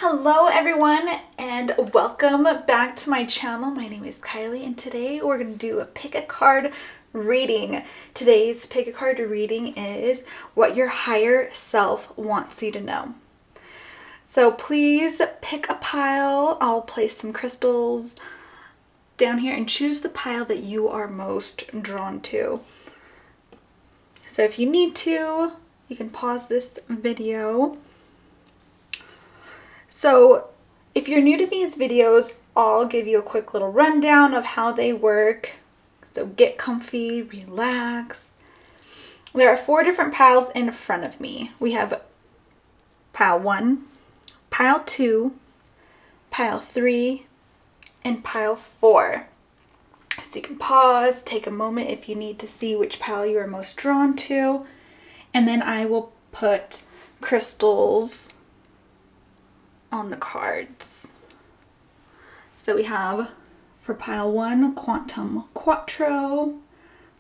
Hello everyone and welcome back to my channel. My name is Kylie and today we're going to do a pick a card reading. Today's pick a card reading is what your higher self wants you to know. So please pick a pile. I'll place some crystals down here and choose the pile that you are most drawn to. So if you need to, you can pause this video. So if you're new to these videos, I'll give you a quick little rundown of how they work. So get comfy, relax. There are 4 different piles in front of me. We have pile 1, pile 2, pile 3, and pile 4. So you can pause, take a moment if you need to see which pile you are most drawn to. And then I will put crystals on the cards. So we have for pile 1, Quantum Quattro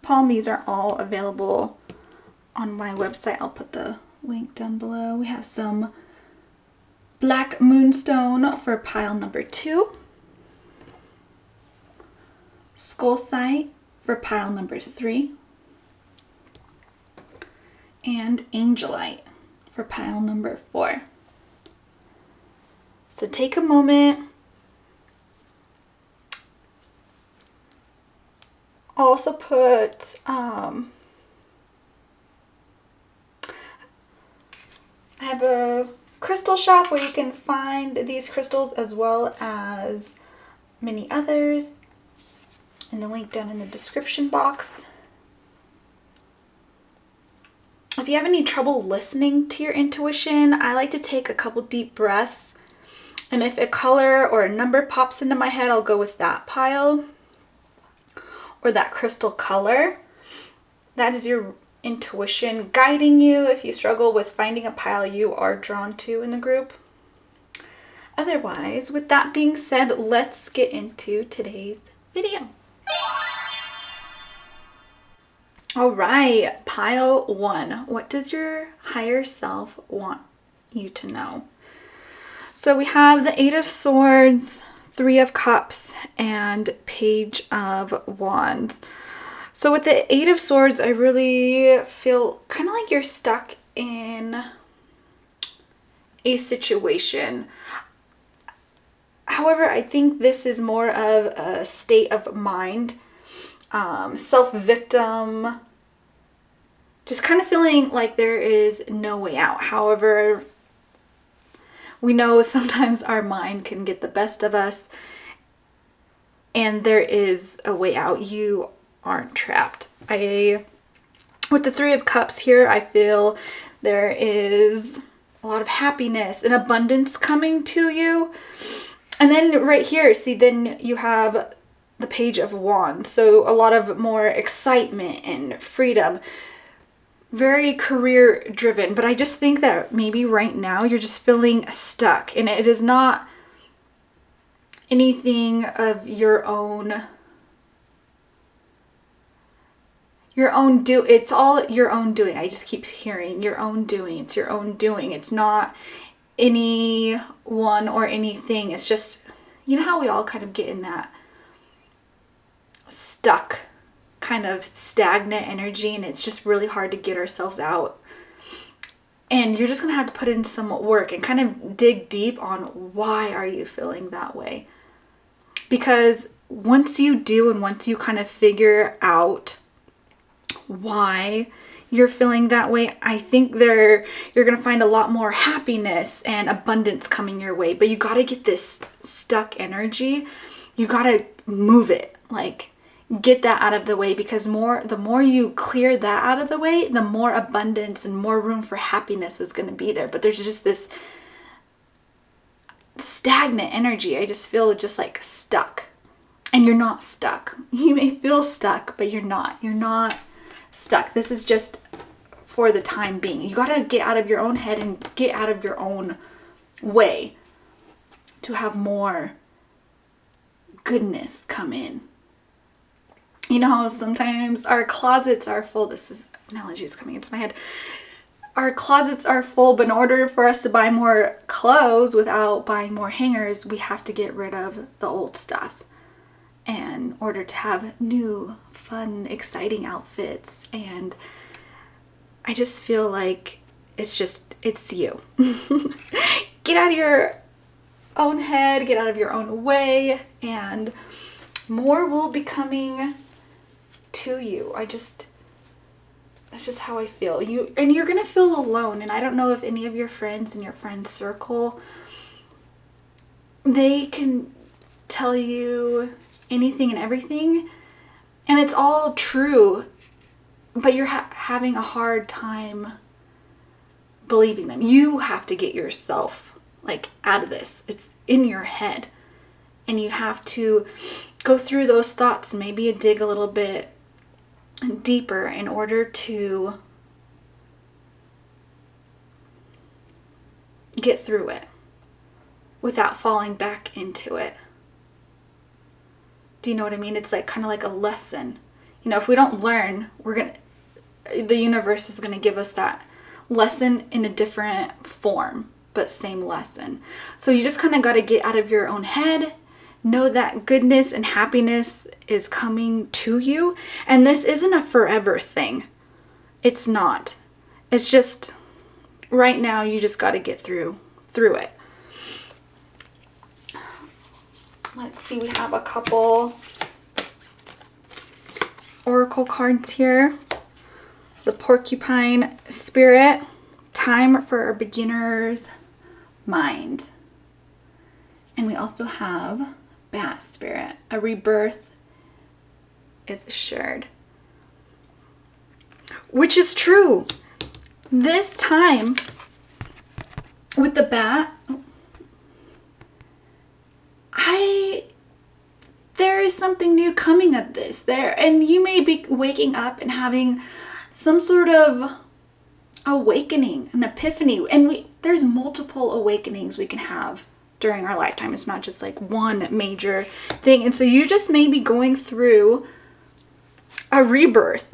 Palm. These are all available on my website. I'll put the link down below. We have some Black Moonstone for pile number 2. Skullsight for pile number 3. And Angelite for pile number 4. So take a moment. I'll also put, I have a crystal shop where you can find these crystals as well as many others, and the link down in the description box. If you have any trouble listening to your intuition, I like to take a couple deep breaths. And if a color or a number pops into my head, I'll go with that pile or that crystal color. That is your intuition guiding you if you struggle with finding a pile you are drawn to in the group. Otherwise, with that being said, let's get into today's video. All right, pile 1. What does your higher self want you to know? So we have the 8 of Swords, 3 of Cups, and Page of Wands. So with the 8 of Swords, I really feel kind of like you're stuck in a situation. However, I think this is more of a state of mind, self-victim, just kind of feeling like there is no way out. However, we know sometimes our mind can get the best of us and there is a way out. You aren't trapped. With the 3 of Cups here, I feel there is a lot of happiness and abundance coming to you. And then right here, see, then you have the Page of Wands. So a lot of more excitement and freedom. Very career driven, but I just think that maybe right now you're just feeling stuck and it is not anything of your own it's all your own doing. I just keep hearing your own doing. It's your own doing. It's not anyone or anything. It's just, you know how we all kind of get in that stuck kind of stagnant energy and it's just really hard to get ourselves out. And you're just gonna have to put in some work and kind of dig deep on why are you feeling that way. Because once you do and once you kind of figure out why you're feeling that way, I think you're gonna find a lot more happiness and abundance coming your way. But you gotta get this stuck energy, you gotta move it, like get that out of the way, because the more you clear that out of the way, the more abundance and more room for happiness is going to be there. But there's just this stagnant energy. I just feel just like stuck. And you're not stuck. You may feel stuck, but you're not stuck. This is just for the time being. You got to get out of your own head and get out of your own way to have more goodness come in. You know how sometimes our closets are full. This is analogy is coming into my head. our closets are full, but in order for us to buy more clothes without buying more hangers, we have to get rid of the old stuff in order to have new, fun, exciting outfits. And I just feel like it's you. Get out of your own head, get out of your own way, and more will be coming to you. That's just how I feel. You're gonna feel alone, and I don't know if any of your friends in your friend circle, they can tell you anything and everything, and it's all true, but you're having a hard time believing them. You have to get yourself like out of this. It's in your head, and you have to go through those thoughts and maybe dig a little bit deeper in order to get through it without falling back into it. Do you know what I mean? It's like kind of like a lesson. You know, if we don't learn, the universe is going to give us that lesson in a different form, but same lesson. So you just kind of got to get out of your own head. Know that goodness and happiness is coming to you. And this isn't a forever thing. It's not. It's just right now you just got to get through it. Let's see, we have a couple oracle cards here. The Porcupine Spirit, time for a beginner's mind. And we also have Bat Spirit, a rebirth is assured. Which is true. This time with the bat, there is something new coming of this there, and you may be waking up and having some sort of awakening, an epiphany, and there's multiple awakenings we can have during our lifetime. It's not just like one major thing. And so you just may be going through a rebirth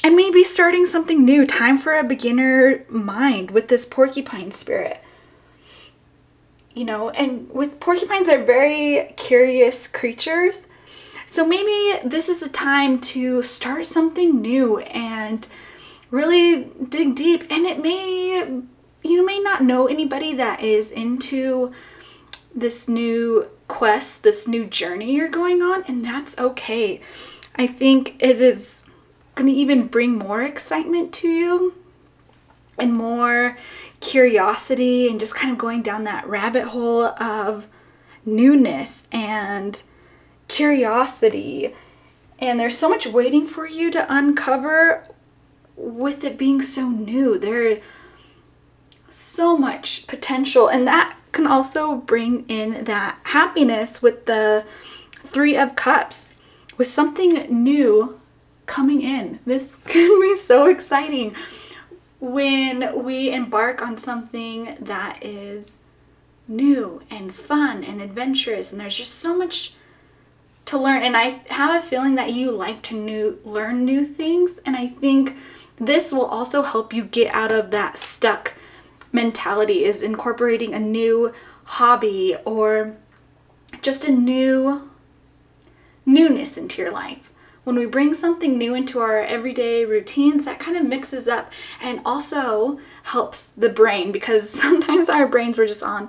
and maybe starting something new. Time for a beginner mind with this Porcupine Spirit. You know, and with porcupines, they're very curious creatures. So maybe this is a time to start something new and really dig deep. And you may not know anybody that is into this new quest, this new journey you're going on, and that's okay. I think it is going to even bring more excitement to you and more curiosity, and just kind of going down that rabbit hole of newness and curiosity. And there's so much waiting for you to uncover with it being so new. There's so much potential, and that can also bring in that happiness with the Three of Cups, with something new coming in. This can be so exciting when we embark on something that is new and fun and adventurous, and there's just so much to learn. And I have a feeling that you like to learn new things, and I think this will also help you get out of that stuck mentality, is incorporating a new hobby or just a newness into your life. When we bring something new into our everyday routines, that kind of mixes up and also helps the brain, because sometimes our brains were just on,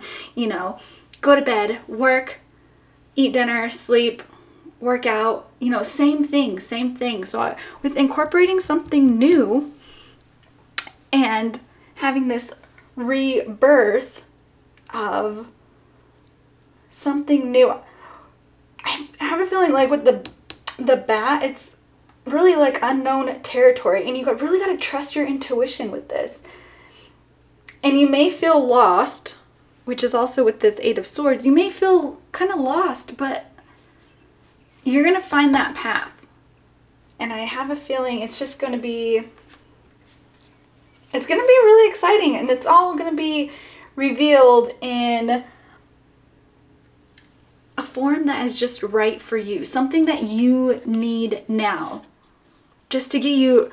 go to bed, work, eat dinner, sleep, work out, same thing. So with incorporating something new and having this rebirth of something new, I have a feeling like with the bat, it's really like unknown territory, and you really got to trust your intuition with this. And you may feel lost, which is also with this Eight of Swords. You may feel kind of lost, but you're going to find that path. And I have a feeling it's going to be really exciting, and it's all going to be revealed in a form that is just right for you, something that you need now, just to get you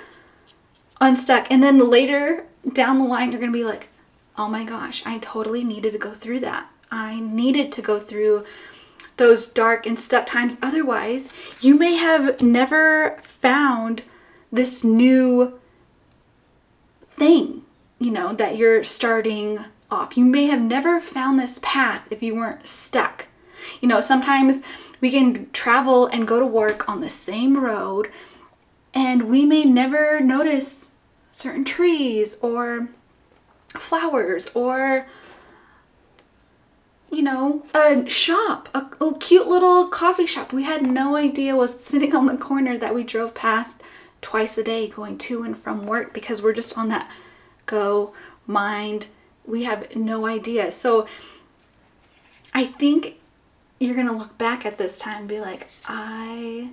unstuck. And then later down the line, you're going to be like, oh my gosh, I totally needed to go through that. I needed to go through those dark and stuck times. Otherwise, you may have never found this new thing, you know, that you're starting off. You may have never found this path if you weren't stuck. You know, sometimes we can travel and go to work on the same road, and we may never notice certain trees or flowers or, you know, a shop, a cute little coffee shop we had no idea was sitting on the corner that we drove past twice a day going to and from work, because we're just on that go mind. We have no idea. So I think you're going to look back at this time and be like, I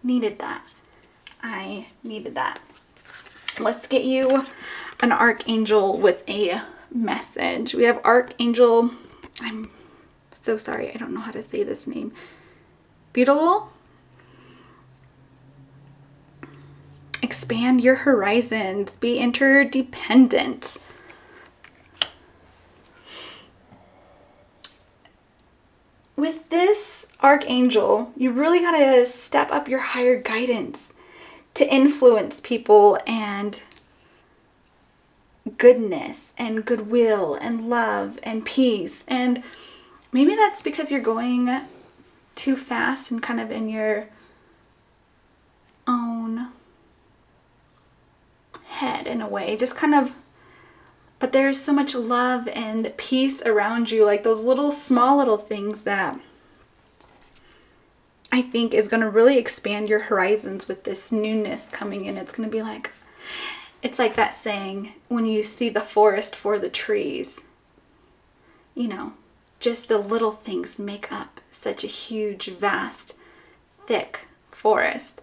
needed that. I needed that. Let's get you an archangel with a message. We have Archangel, I'm so sorry, I don't know how to say this name. Beautiful. Expand your horizons. Be interdependent. With this archangel, you really got to step up your higher guidance to influence people and goodness and goodwill and love and peace. And maybe that's because you're going too fast and kind of in your own head in a way, just kind of, but there's so much love and peace around you, like those little small little things that I think is going to really expand your horizons with this newness coming in. It's going to be like, it's like that saying, when you see the forest for the trees, you know, just the little things make up such a huge, vast, thick forest.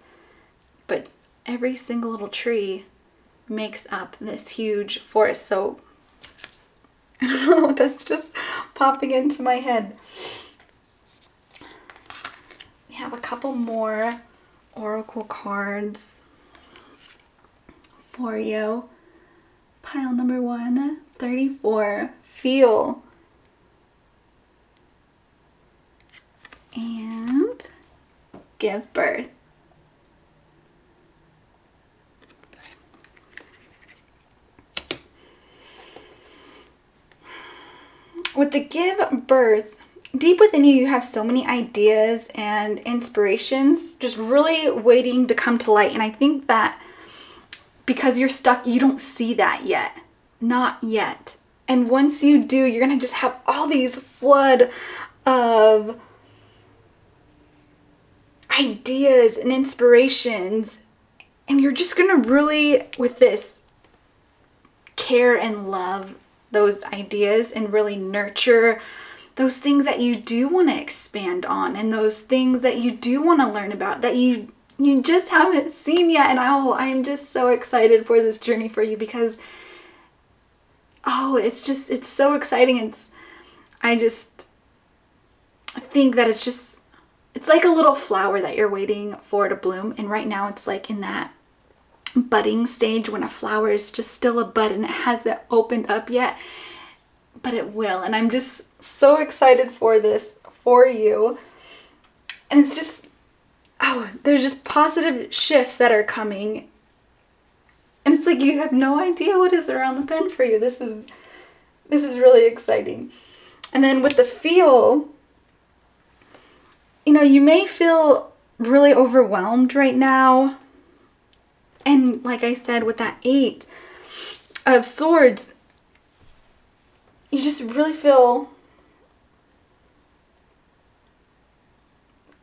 But every single little tree makes up this huge forest. So I don't know, that's just popping into my head. We have a couple more oracle cards for you. Pile number 134, feel. And give birth. With the give birth, deep within you, you have so many ideas and inspirations just really waiting to come to light. And I think that because you're stuck, you don't see that yet. Not yet. And once you do, you're going to just have all these flood of ideas and inspirations. And you're just going to really, with this, care and love those ideas and really nurture those things that you do want to expand on, and those things that you do want to learn about that you just haven't seen yet. And I'm just so excited for this journey for you, because it's so exciting. I think that it's like a little flower that you're waiting for to bloom, and right now it's like in that budding stage when a flower is just still a bud and it hasn't opened up yet, but it will. And I'm just so excited for this for you. And it's just, there's just positive shifts that are coming, and it's like you have no idea what is around the bend for you. This is really exciting. And then with the feel, you know, you may feel really overwhelmed right now. And like I said, with that 8 of Swords, you just really feel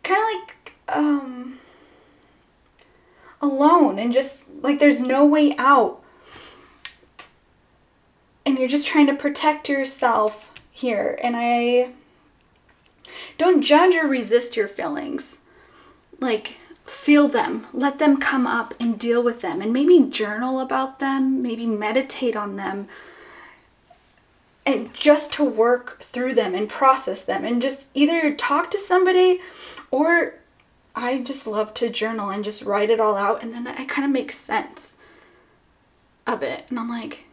kind of like alone, and just like there's no way out. And you're just trying to protect yourself here. And I don't judge or resist your feelings. Like, feel them, let them come up and deal with them, and maybe journal about them, maybe meditate on them, and just to work through them and process them, and just either talk to somebody, or I just love to journal and just write it all out, and then it kind of makes sense. of it. And I'm like,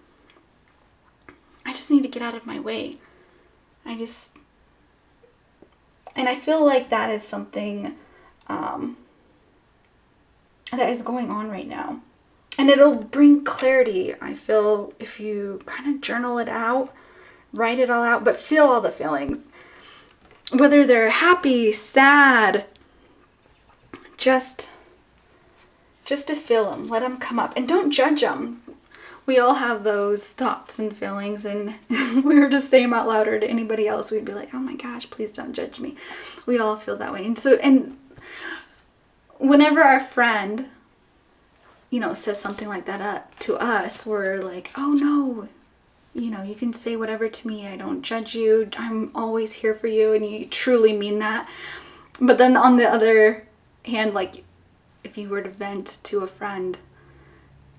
I just need to get out of my way. And I feel like that is something that is going on right now. And it'll bring clarity, I feel, if you kind of journal it out, write it all out, but feel all the feelings. Whether they're happy, sad, just to feel them. Let them come up. And don't judge them. We all have those thoughts and feelings, and we were to say them out louder to anybody else, we'd be like, oh my gosh, please don't judge me. We all feel that way. And whenever our friend, says something like that to us, we're like, oh no, you can say whatever to me. I don't judge you. I'm always here for you. And you truly mean that. But then on the other hand, like if you were to vent to a friend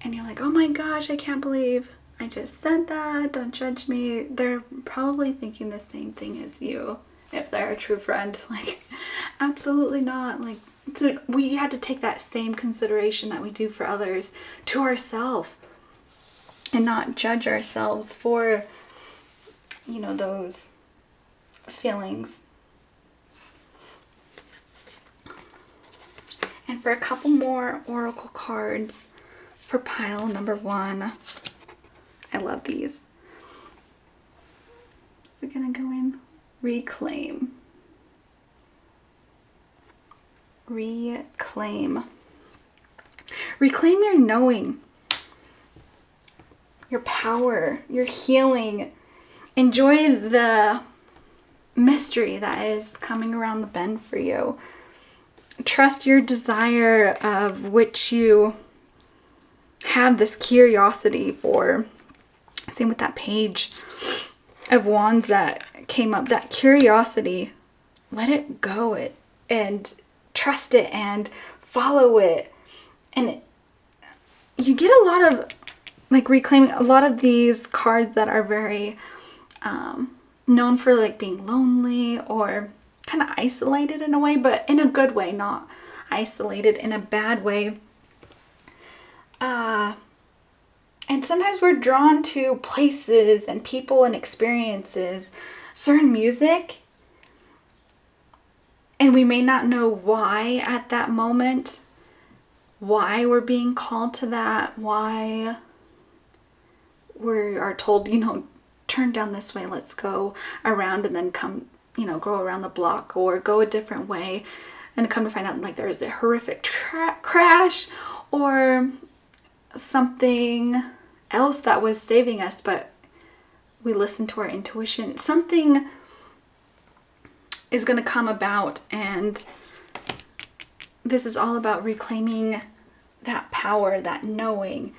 and you're like, oh my gosh, I can't believe I just said that. Don't judge me. They're probably thinking the same thing as you. If they're a true friend, like, absolutely not. Like, so we had to take that same consideration that we do for others to ourselves and not judge ourselves for, those feelings. And for a couple more oracle cards for pile number 1. I love these. Is it gonna go in? Reclaim. Reclaim. Reclaim your knowing, your power, your healing. Enjoy the mystery that is coming around the bend for you. Trust your desire of which you have this curiosity for. Same with that page of wands that came up. That curiosity, let it go and trust it and follow it. And you get a lot of, like, reclaiming a lot of these cards that are very known for like being lonely or kind of isolated in a way, but in a good way, not isolated in a bad way. And sometimes we're drawn to places and people and experiences, certain music, and we may not know why at that moment, why we're being called to that, why we are told, turn down this way, let's go around and then come, go around the block or go a different way, and come to find out like there's a horrific crash or something else that was saving us, but we listened to our intuition. Something is going to come about, and this is all about reclaiming that power, that knowing.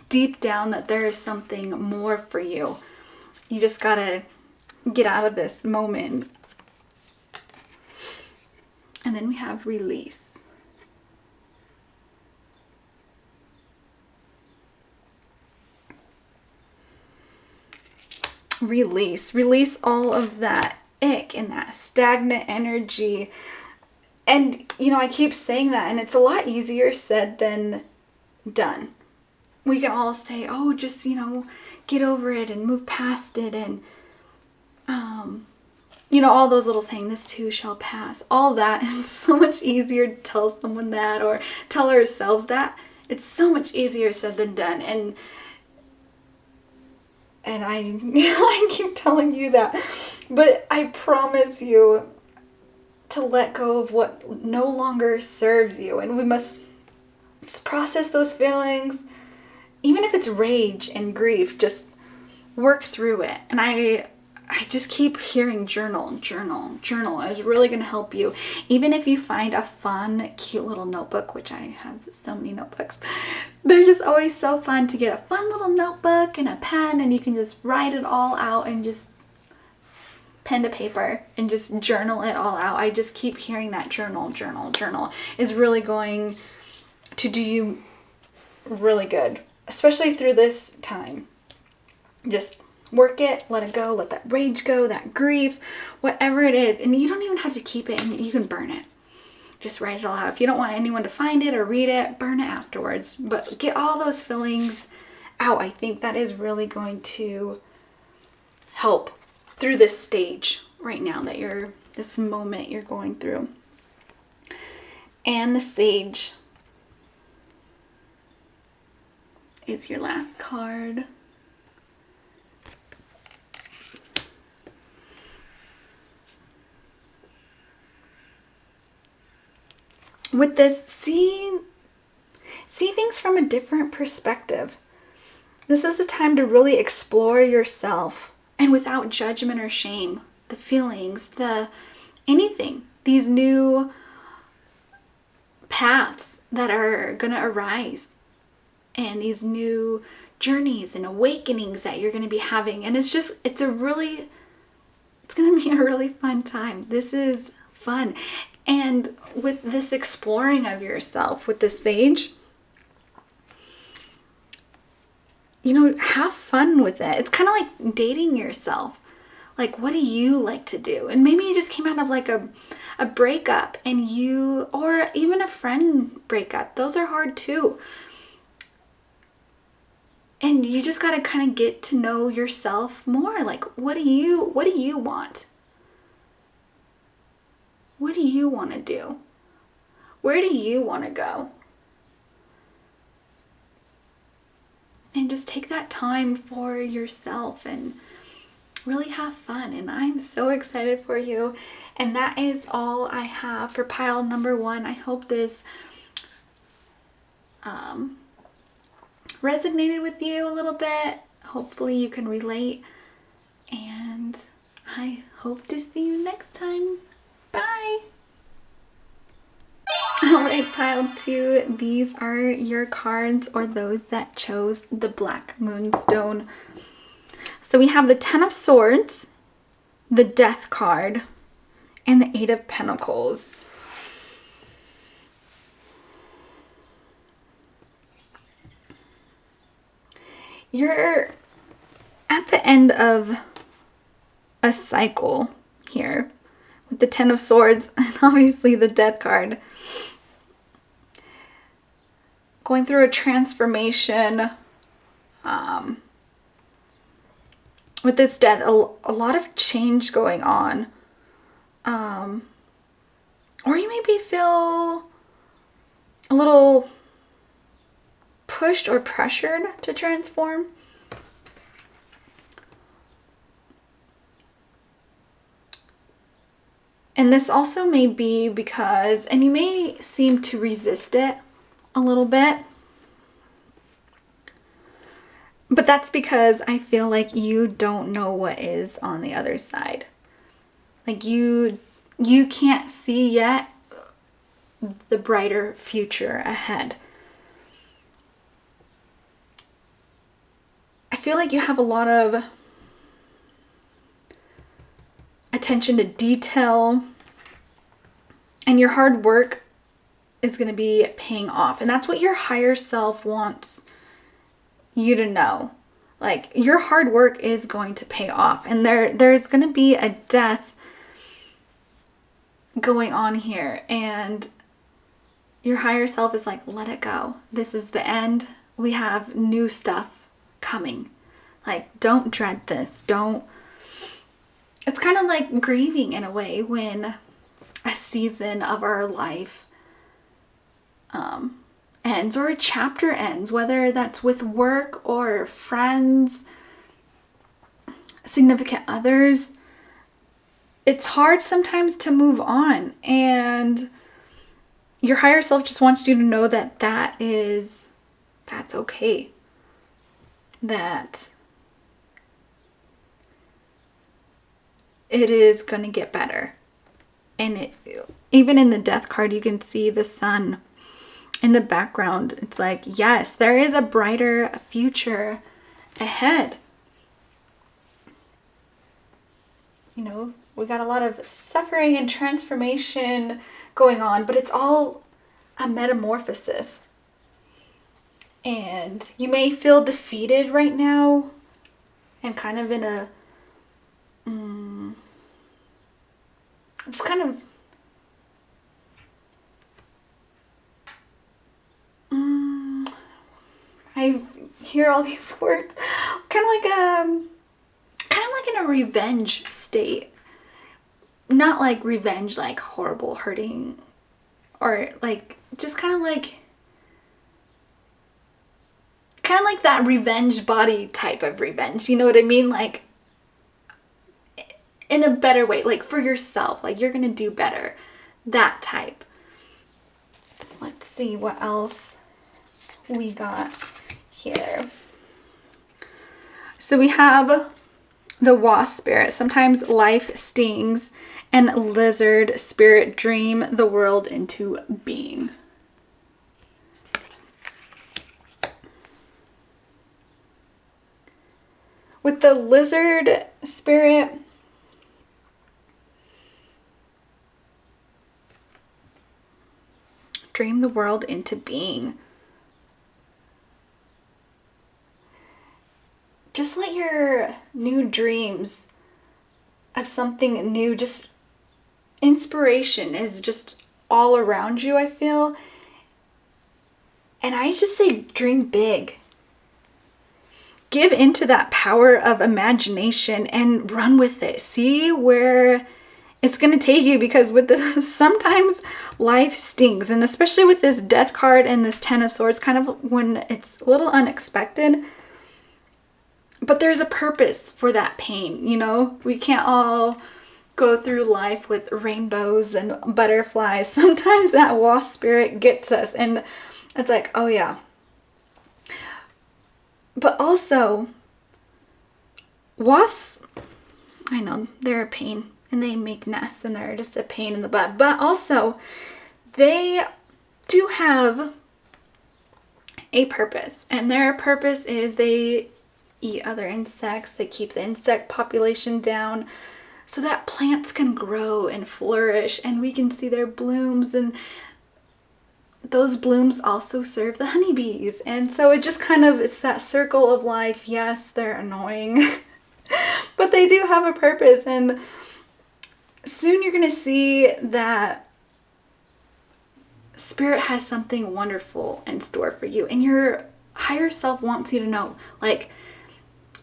Deep down that there is something more for you. You just gotta get out of this moment. And then we have release. Release all of that ick and that stagnant energy. And I keep saying that, and it's a lot easier said than done. We can all say, oh, just get over it and move past it, and all those little saying, this too shall pass, all that. And it's so much easier to tell someone that or tell ourselves that. It's so much easier said than done. And I keep telling you that, but I promise you to let go of what no longer serves you. And we must just process those feelings, even if it's rage and grief, just work through it. And I just keep hearing journal is really going to help you. Even if you find a fun, cute little notebook, which I have so many notebooks. They're just always so fun to get a fun little notebook and a pen, and you can just write it all out and just pen to paper and just journal it all out. I just keep hearing that journal is really going to do you really good, especially through this time. Just work it, let it go, let that rage go, that grief, whatever it is. And you don't even have to keep it, and you can burn it. just write it all out. If you don't want anyone to find it or read it, burn it afterwards. But get all those feelings out. I think that is really going to help through this stage right now that this moment you're going through. And the Sage is your last card. With this, see things from a different perspective. This is a time to really explore yourself, and without judgment or shame. The feelings, anything. These new paths that are going to arise, and these new journeys and awakenings that you're going to be having. And it's going to be a really fun time. This is fun. And with this exploring of yourself with the Sage, have fun with it. It's kind of like dating yourself. Like, what do you like to do? And maybe you just came out of like a breakup, or even a friend breakup. Those are hard too. And you just got to kind of get to know yourself more. Like, what do you want? What do you want to do? Where do you want to go? And just take that time for yourself and really have fun. And I'm so excited for you. And that is all I have for pile number 1. I hope this resonated with you a little bit. Hopefully you can relate. And I hope to see you next time. Bye. Alright, pile 2. These are your cards, or those that chose the Black Moonstone. So we have the 10 of Swords, the Death card, and the 8 of Pentacles. You're at the end of a cycle here with the 10 of Swords and obviously the Death card. Going through a transformation. With this death, a lot of change going on. Or you maybe feel a little pushed or pressured to transform. And this also may be because, and you may seem to resist it a little bit, but that's because I feel like you don't know what is on the other side. Like you can't see yet the brighter future ahead. I feel like you have a lot of attention to detail, and your hard work is going to be paying off. And that's what your higher self wants you to know. Like, your hard work is going to pay off, and there's going to be a death going on here, and your higher self is like, let it go. This is the end. We have new stuff coming. Like, don't dread this. It's kind of like grieving in a way when a season of our life ends, or a chapter ends, whether that's with work or friends, significant others. It's hard sometimes to move on, and your higher self just wants you to know that that's okay. That it is going to get better. And even in the Death card, you can see the sun in the background. It's like, yes, there is a brighter future ahead. You know, we got a lot of suffering and transformation going on, but it's all a metamorphosis. And you may feel defeated right now and kind of in a just kind of I hear all these words. Kind of like in a revenge state. Not like revenge, like horrible, hurting, or like just kind of like that revenge body type of revenge. You know what I mean? Like in a better way, like for yourself, like you're gonna do better. That type. Let's see what else we got here. So we have the wasp spirit. Sometimes life stings, and lizard spirit dream the world into being. With the lizard spirit, dream the world into being. Just let your new dreams of something new, just inspiration is just all around you, I feel. And I just say dream big. Give into that power of imagination and run with it. See where it's going to take you, because with this, sometimes life stings. And especially with this Death card and this Ten of Swords, kind of when it's a little unexpected. But there's a purpose for that pain, you know? We can't all go through life with rainbows and butterflies. Sometimes that wasp spirit gets us, and it's like, oh yeah. But also, wasps, I know, they're a pain, and they make nests, and they're just a pain in the butt. But also, they do have a purpose, and their purpose is they eat other insects. They keep the insect population down so that plants can grow and flourish, and we can see their blooms, and those blooms also serve the honeybees. And so it just kind of, it's that circle of life. Yes, they're annoying, but they do have a purpose, and soon you're going to see that Spirit has something wonderful in store for you, and your higher self wants you to know, like,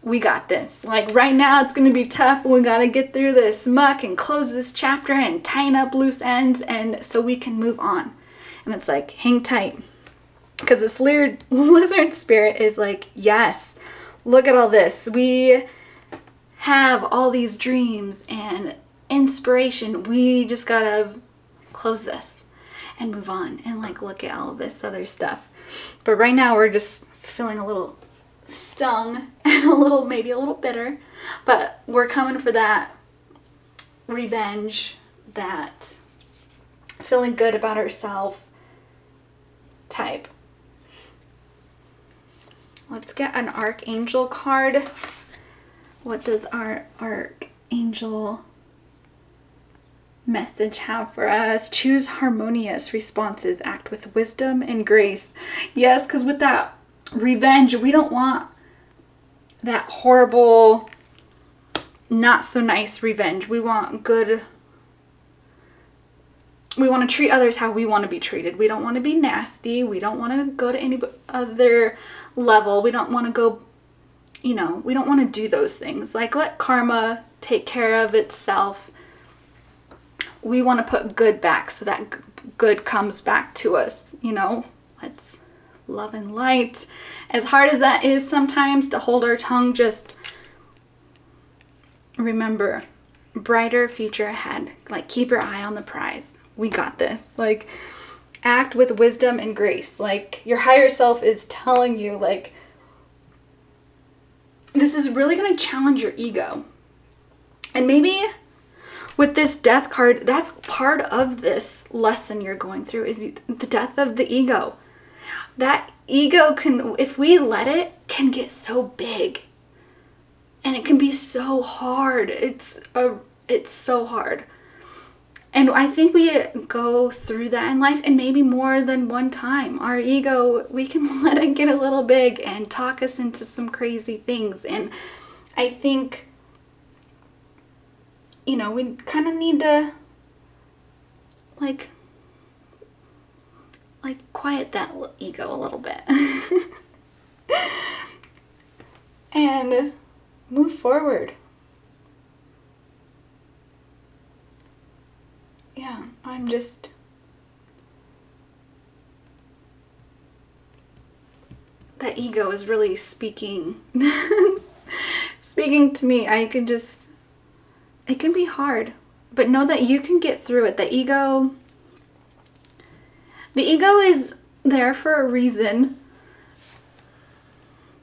we got this. Like right now it's going to be tough. We got to get through this muck and close this chapter and tighten up loose ends, and so we can move on. And it's like, hang tight, because this lizard spirit is like, yes, look at all this. We have all these dreams and inspiration. We just got to close this and move on and like look at all this other stuff. But right now we're just feeling a little stung and maybe a little bitter, but we're coming for that revenge, that feeling good about ourselves type. Let's get an archangel card. What does our archangel message have for us? Choose harmonious responses, act with wisdom and grace. Yes, because with that revenge, we don't want that horrible, not so nice revenge. We want good. We want to treat others how we want to be treated. We don't want to be nasty. We don't want to go to any other level. We don't want to go, we don't want to do those things. Like, let karma take care of itself. We want to put good back so that good comes back to us, Let's love and light. As hard as that is sometimes to hold our tongue, just remember, brighter future ahead. Like, keep your eye on the prize. We got this. Like, act with wisdom and grace. Like, your higher self is telling you, like, this is really going to challenge your ego. And maybe with this death card, that's part of this lesson you're going through, is the death of the ego. That ego can, if we let it, can get so big. And it can be so hard. It's so hard. And I think we go through that in life, and maybe more than one time. Our ego, we can let it get a little big and talk us into some crazy things. And I think, we kind of need to, like quiet that ego a little bit. and move forward. Yeah, I'm just... that ego is really speaking speaking to me. It can be hard, but know that you can get through it. The ego is there for a reason,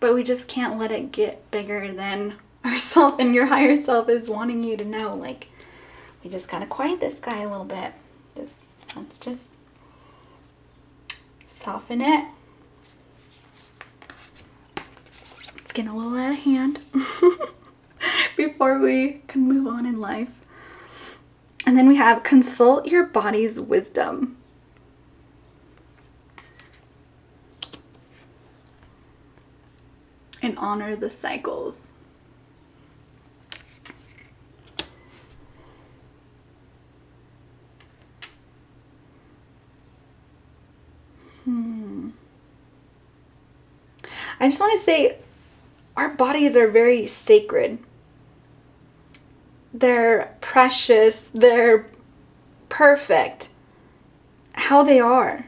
but we just can't let it get bigger than ourself, and your higher self is wanting you to know, like, we just gotta quiet this guy a little bit. Let's just soften it. It's getting a little out of hand before we can move on in life. And then we have consult your body's wisdom. And honor the cycles. I just want to say, our bodies are very sacred. They're precious. They're perfect. How they are.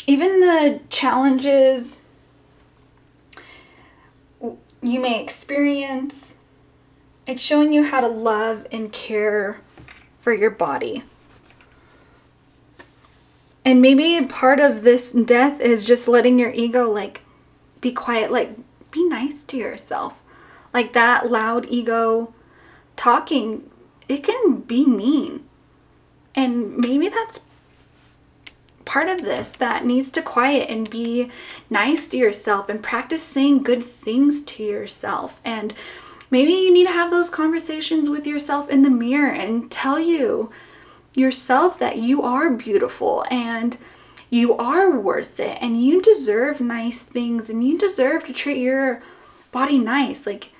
Even the challenges you may experience, it's showing you how to love and care for your body. And maybe part of this death is just letting your ego, like, be quiet, like, be nice to yourself. Like, that loud ego talking, it can be mean. And maybe that's part of this that needs to quiet and be nice to yourself and practice saying good things to yourself. And maybe you need to have those conversations with yourself in the mirror and tell yourself that you are beautiful and you are worth it and you deserve nice things and you deserve to treat your body nice. Like,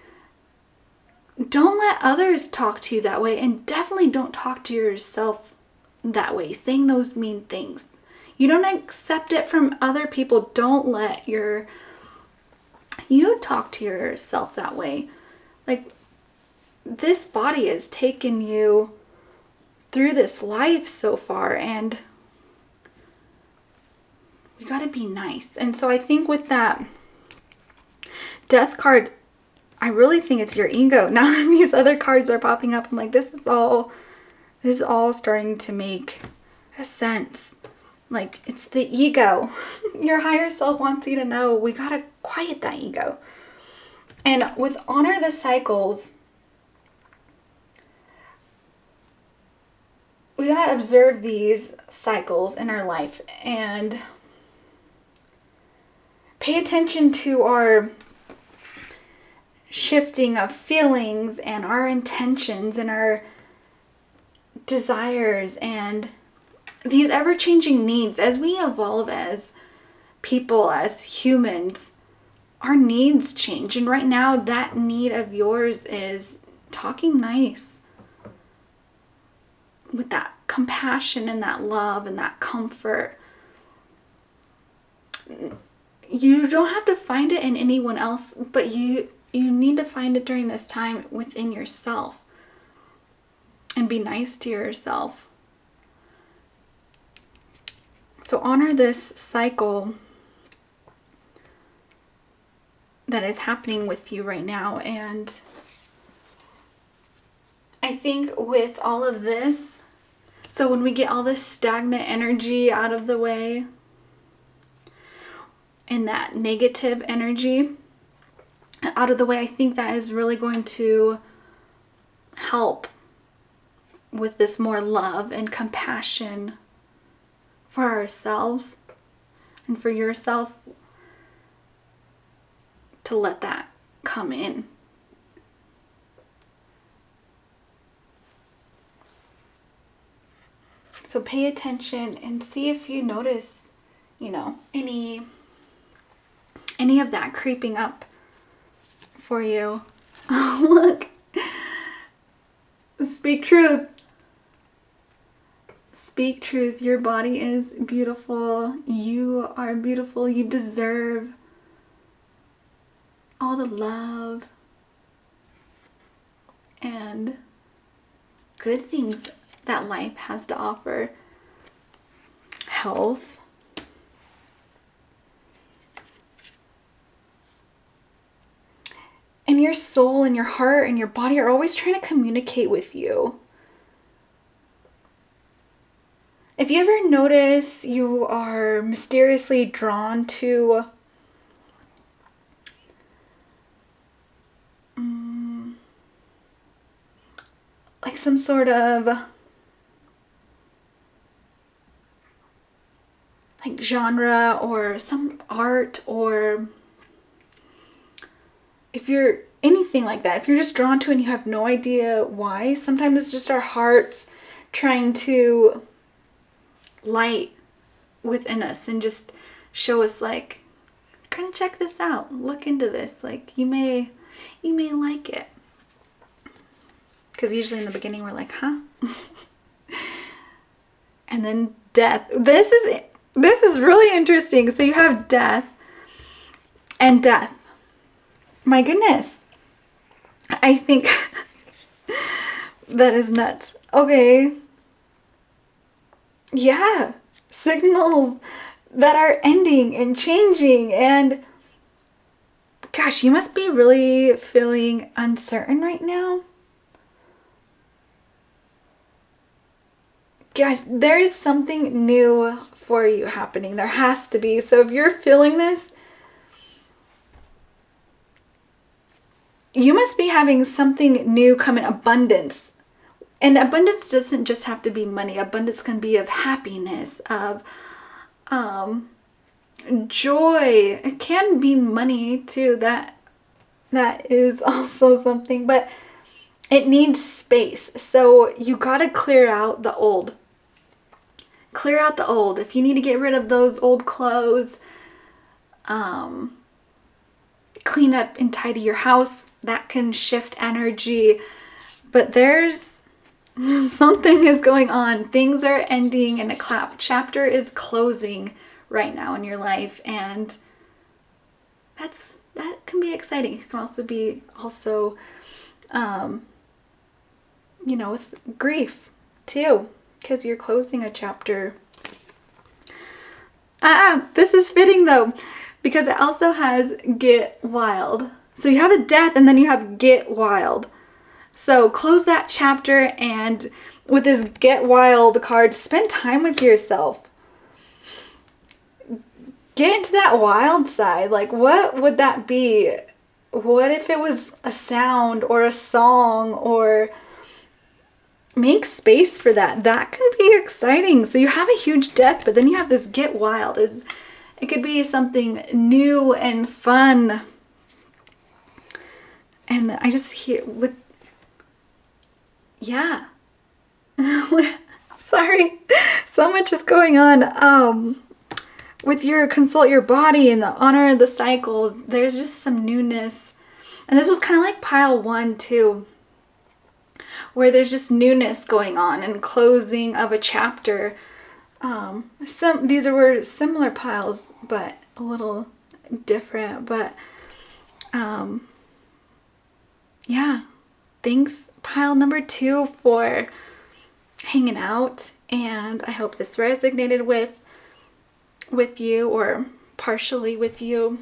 don't let others talk to you that way, and definitely don't talk to yourself that way, saying those mean things. You don't accept it from other people. Don't let you talk to yourself that way. Like, this body has taken you through this life so far, and we gotta be nice. And so I think with that death card, I really think it's your ego. Now that these other cards are popping up, I'm like, this is all starting to make a sense. Like, it's the ego. Your higher self wants you to know we gotta quiet that ego. And with honor the cycles, we gotta observe these cycles in our life and pay attention to our shifting of feelings and our intentions and our desires and these ever-changing needs. As we evolve as people, as humans, our needs change. And right now, that need of yours is talking nice with that compassion and that love and that comfort. You don't have to find it in anyone else, but you need to find it during this time within yourself. And be nice to yourself. So honor this cycle that is happening with you right now. And I think with all of this, so when we get all this stagnant energy out of the way and that negative energy out of the way, I think that is really going to help with this more love and compassion for ourselves and for yourself, to let that come in. So pay attention and see if you notice, any of that creeping up for you. Oh, look. Speak truth. Speak truth. Your body is beautiful. You are beautiful. You deserve all the love and good things that life has to offer. Health. And your soul and your heart and your body are always trying to communicate with you. If you ever notice you are mysteriously drawn to like some sort of like genre or some art, or if you're anything like that, if you're just drawn to it and you have no idea why, sometimes it's just our hearts trying to light within us and just show us like, kind of check this out, look into this, like you may like it. Because usually in the beginning we're like, huh? And then death. This is really interesting. So you have death and death. My goodness. I think that is nuts. Okay. Yeah. Signals that are ending and changing, and gosh, you must be really feeling uncertain right now. Gosh, there's something new for you happening. There has to be. So if you're feeling this, you must be having something new come in. Abundance. And abundance doesn't just have to be money. Abundance can be of happiness, of joy. It can be money too. That is also something, but it needs space. So you got to clear out the old. Clear out the old. If you need to get rid of those old clothes, clean up and tidy your house, that can shift energy. But there's something is going on. Things are ending and a chapter is closing right now in your life, and that can be exciting. It can also be with grief too, because you're closing a chapter. This is fitting though, because it also has get wild. So you have a death and then you have get wild. So close that chapter, and with this get wild card, spend time with yourself. Get into that wild side. Like, what would that be? What if it was a sound or a song, or make space for that? That can be exciting. So you have a huge death, but then you have this get wild. It could be something new and fun. And I just hear sorry, so much is going on. With your consult your body and the honor the cycles, there's just some newness. And this was kind of like pile 1 too, where there's just newness going on and closing of a chapter. These were similar piles, but a little different. But thanks pile number 2 for hanging out, and I hope this resonated with you, or partially with you,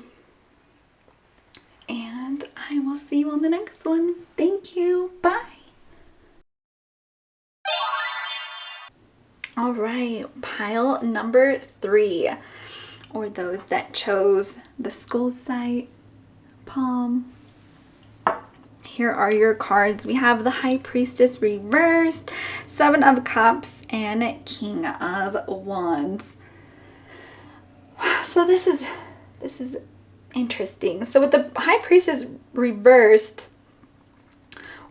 and I will see you on the next one. Thank you. Bye. All right, pile number 3, or those that chose the Skull Site palm. Here are your cards. We have the High Priestess reversed, 7 of Cups, and King of Wands. So this is interesting. So with the High Priestess reversed,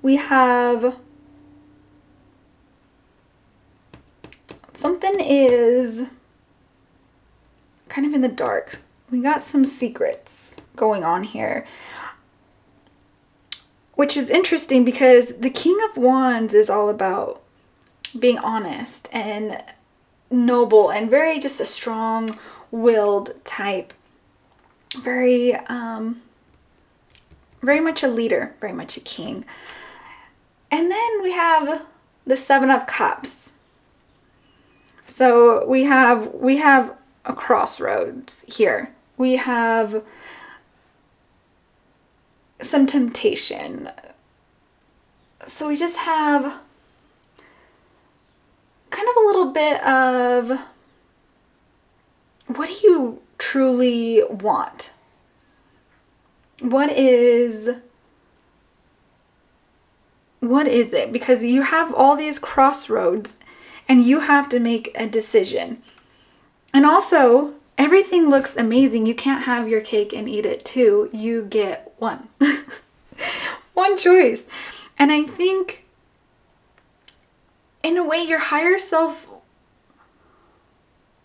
we have something is kind of in the dark. We got some secrets going on here, which is interesting because the King of Wands is all about being honest and noble and very just a strong-willed type. Very very much a leader, very much a king. And then we have the Seven of Cups. So we have a crossroads here. We have some temptation. So we just have kind of a little bit of, what do you truly want? What is it? Because you have all these crossroads and you have to make a decision. And also, everything looks amazing. You can't have your cake and eat it too. You get one. One choice. And I think, in a way, your higher self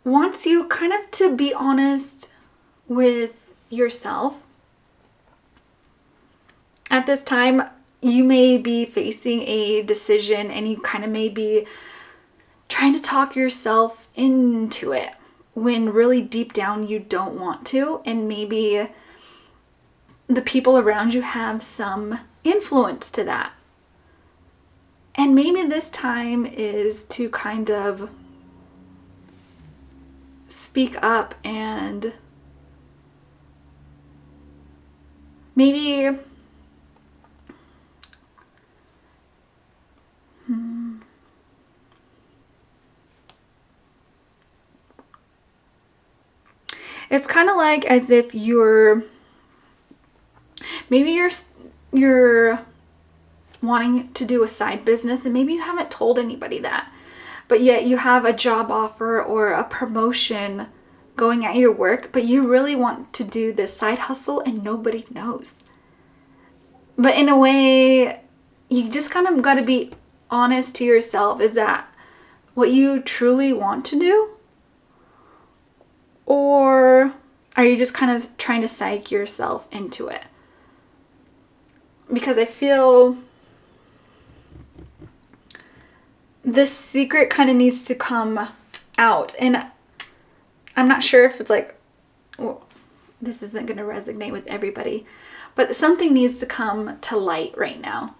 wants you kind of to be honest with yourself. At this time, you may be facing a decision and you kind of may be trying to talk yourself into it when really deep down you don't want to, and maybe the people around you have some influence to that. And maybe this time is to kind of speak up and maybe it's kind of like as if you're wanting to do a side business and maybe you haven't told anybody that, but yet you have a job offer or a promotion going at your work, but you really want to do this side hustle and nobody knows. But in a way, you just kind of got to be honest to yourself. Is that what you truly want to do? Or are you just kind of trying to psych yourself into it? Because I feel this secret kind of needs to come out. And I'm not sure if it's like, well, this isn't going to resonate with everybody, but something needs to come to light right now.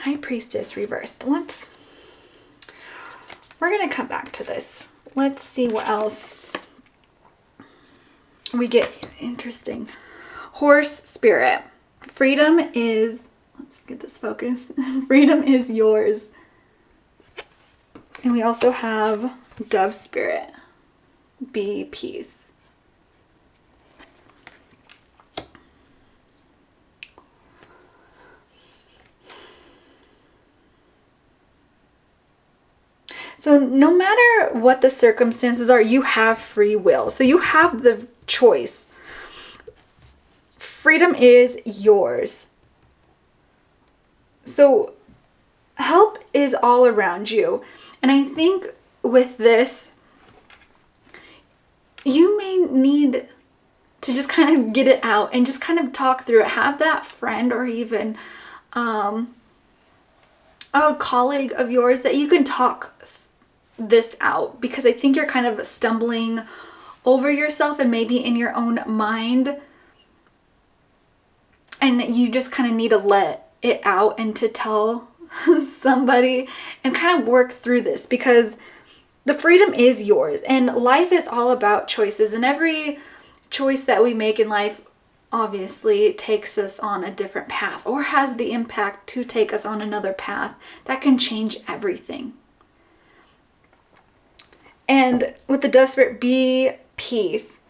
High Priestess reversed. We're going to come back to this. Let's see what else we get. Interesting. Horse spirit. Freedom is, let's get this focused. Freedom is yours. And we also have dove spirit. Be peace. So no matter what the circumstances are, you have free will. So you have the choice. Freedom is yours. So help is all around you. And I think with this, you may need to just kind of get it out and just kind of talk through it. Have that friend or even a colleague of yours that you can talk this out, because I think you're kind of stumbling over yourself and maybe in your own mind, and you just kind of need to let it out and to tell somebody and kind of work through this, because the freedom is yours and life is all about choices, and every choice that we make in life obviously takes us on a different path or has the impact to take us on another path that can change everything. And with the dove spirit, be peace.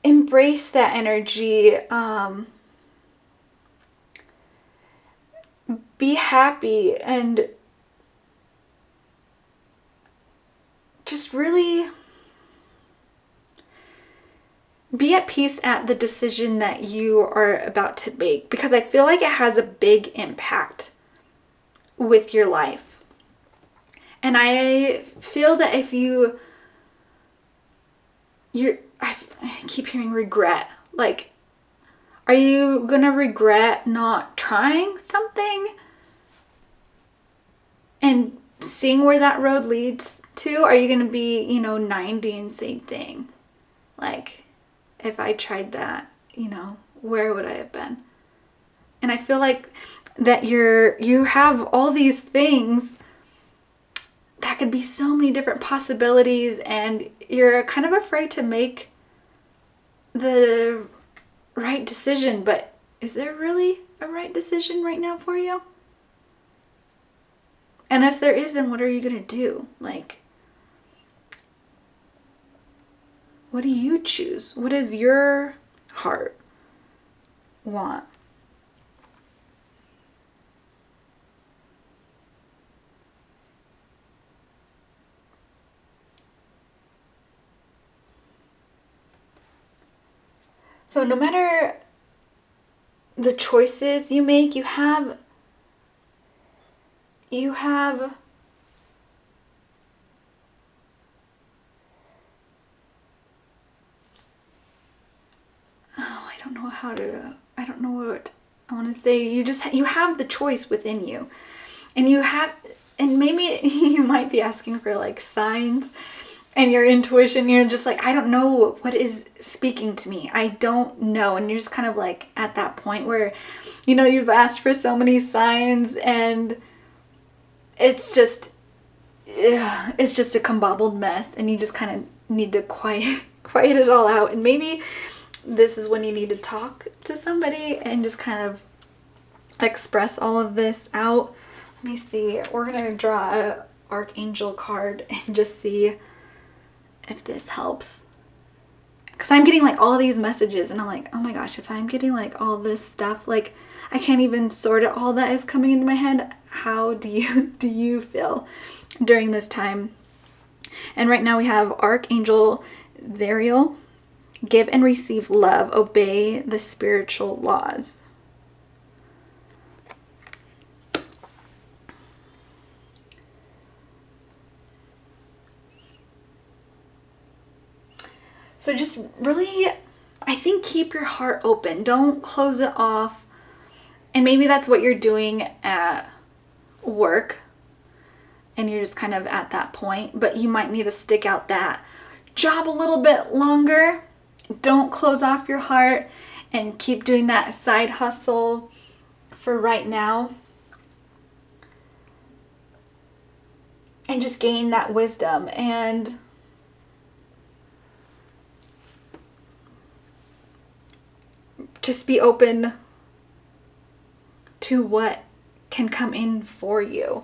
Embrace that energy. Be happy and just really be at peace at the decision that you are about to make, because I feel like it has a big impact with your life. And I feel that if I keep hearing regret. Like, are you gonna regret not trying something and seeing where that road leads to? Are you gonna be, 90 and say, dang, like, if I tried that, you know, where would I have been? And I feel like that you have all these things that could be so many different possibilities, and you're kind of afraid to make the right decision. But is there really a right decision right now for you? And if there is, then what are you going to do? Like, what do you choose? What does your heart want? So no matter the choices you make, you have I don't know what I want to say. You have the choice within you. And maybe you might be asking for like signs, and your intuition, you're just like, I don't know what is speaking to me. I don't know. And you're just kind of like at that point where, you know, you've asked for so many signs, and it's just a combobbled mess, and you just kind of need to quiet it all out. And maybe this is when you need to talk to somebody and just kind of express all of this out. Let me see. We're going to draw a Archangel card and just see if this helps. Because I'm getting like all these messages, and I'm like, oh my gosh, if I'm getting like all this stuff, like I can't even sort it all that is coming into my head. How do you feel during this time? And right now we have Archangel Zariel. Give and receive love. Obey the spiritual laws. So just really, I think, keep your heart open. Don't close it off. And maybe that's what you're doing at work, and you're just kind of at that point, but you might need to stick out that job a little bit longer. Don't close off your heart, and keep doing that side hustle for right now. And just gain that wisdom, and just be open to what can come in for you.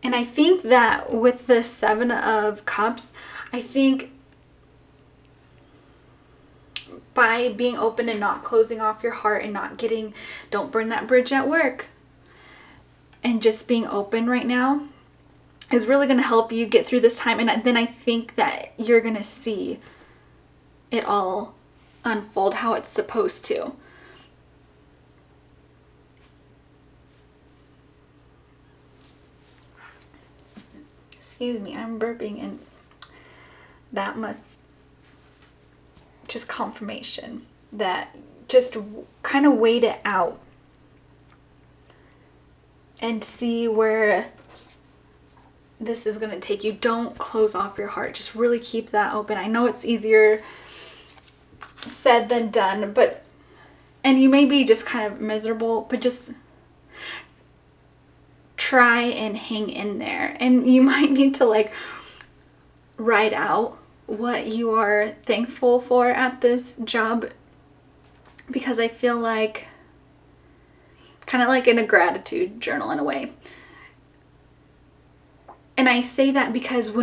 And I think that with the Seven of Cups, I think by being open and not closing off your heart and don't burn that bridge at work, and just being open right now is really going to help you get through this time. And then I think that you're going to see it all unfold how it's supposed to. Excuse me, I'm burping, and that must just confirmation that just kind of wait it out and see where this is going to take you. Don't close off your heart. Just really keep that open. I know it's easier said than done, and you may be just kind of miserable, but just try and hang in there. And you might need to like write out what you are thankful for at this job, because I feel like kind of like in a gratitude journal in a way. And I say that because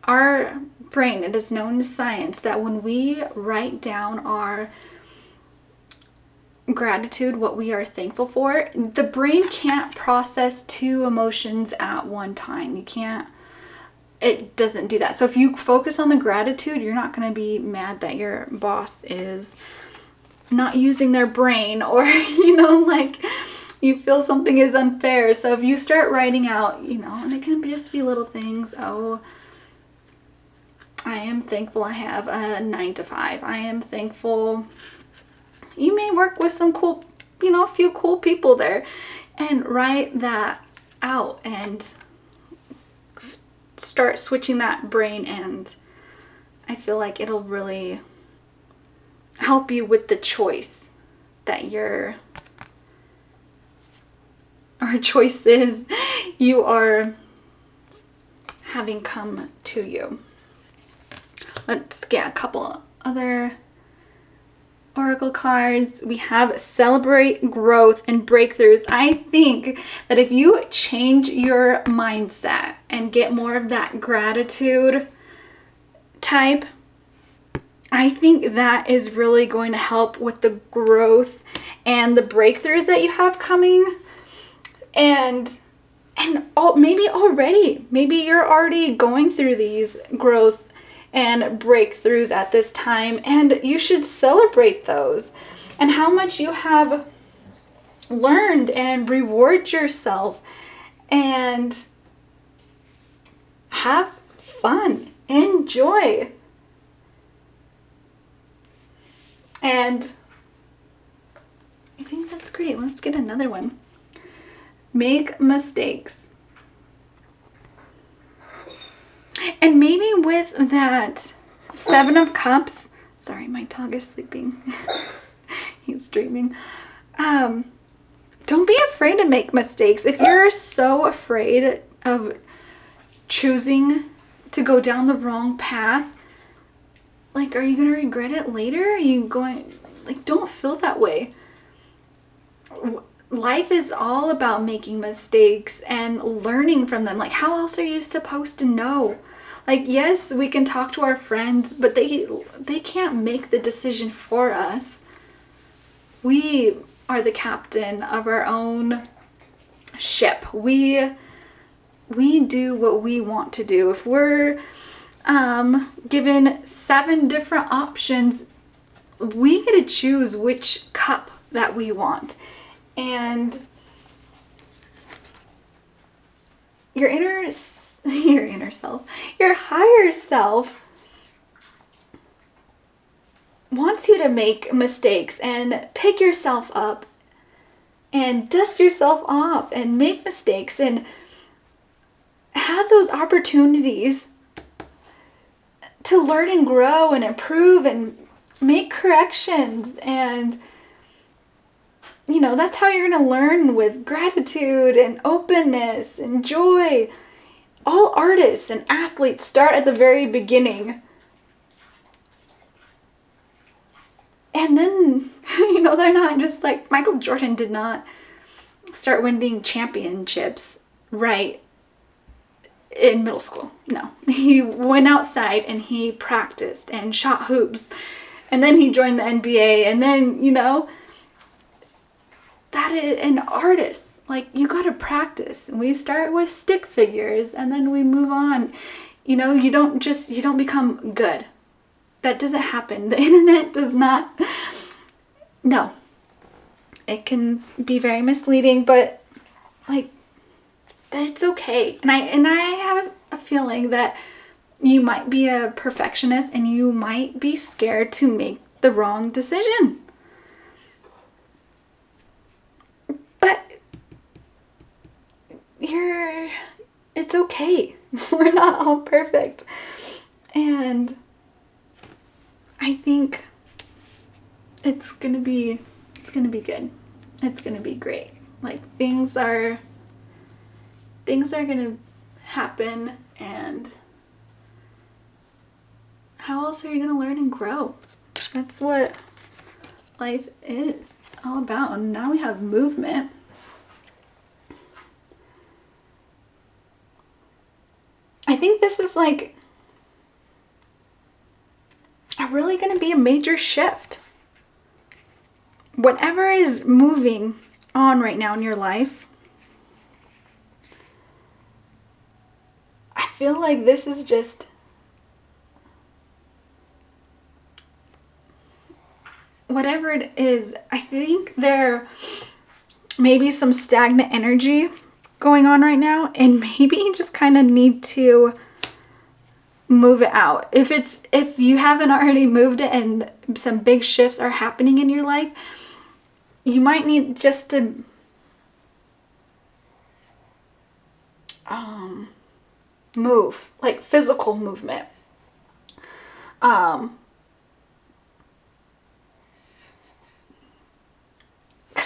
our brain, it is known in science that when we write down our gratitude, what we are thankful for, the brain can't process two emotions at one time. It doesn't do that. So if you focus on the gratitude, you're not going to be mad that your boss is not using their brain, or, you know, like you feel something is unfair. So if you start writing out, you know, and it can just be little things. Oh, I am thankful I have a 9 to 5. I am thankful you may work with some cool, you know, a few cool people there, and write that out and start switching that brain. And I feel like it'll really help you with the choice that choices you are having come to you. Let's get a couple other oracle cards. We have celebrate growth and breakthroughs. I think that if you change your mindset and get more of that gratitude type, I think that is really going to help with the growth and the breakthroughs that you have coming. And maybe you're already going through these growth and breakthroughs at this time, and you should celebrate those and how much you have learned, and reward yourself and have fun, enjoy. And I think that's great. Let's get another one. Make mistakes. And maybe with that Seven of Cups, sorry, my dog is sleeping. He's dreaming. Don't be afraid to make mistakes. If you're so afraid of choosing to go down the wrong path, like, are you going to regret it later? Are you going, like, don't feel that way. Life is all about making mistakes and learning from them. Like, how else are you supposed to know? Like, yes, we can talk to our friends, but they can't make the decision for us. We are the captain of our own ship. We do what we want to do. If we're given 7 different options, we get to choose which cup that we want. And your inner self, your higher self wants you to make mistakes and pick yourself up and dust yourself off and make mistakes and have those opportunities to learn and grow and improve and make corrections. And you know, that's how you're going to learn, with gratitude and openness and joy. All artists and athletes start at the very beginning. And then, you know, they're not just like Michael Jordan did not start winning championships right in middle school. No, he went outside and he practiced and shot hoops. And then he joined the NBA. And then, you know, that is an artist. Like, you got to practice. And we start with stick figures and then we move on. You know, you don't become good. That doesn't happen. The internet does not. No. It can be very misleading, but like, it's okay. And I have a feeling that you might be a perfectionist and you might be scared to make the wrong decision. But it's okay. We're not all perfect. And I think it's gonna be good. It's gonna be great. Like, things are gonna happen, and how else are you gonna learn and grow? That's what life is all about. And now we have movement. I think this is like really going to be a major shift. Whatever is moving on right now in your life, I feel like this is just whatever it is. I think there may be some stagnant energy going on right now, and maybe you just kind of need to move it out. If you haven't already moved it and some big shifts are happening in your life, you might need just to move, like physical movement.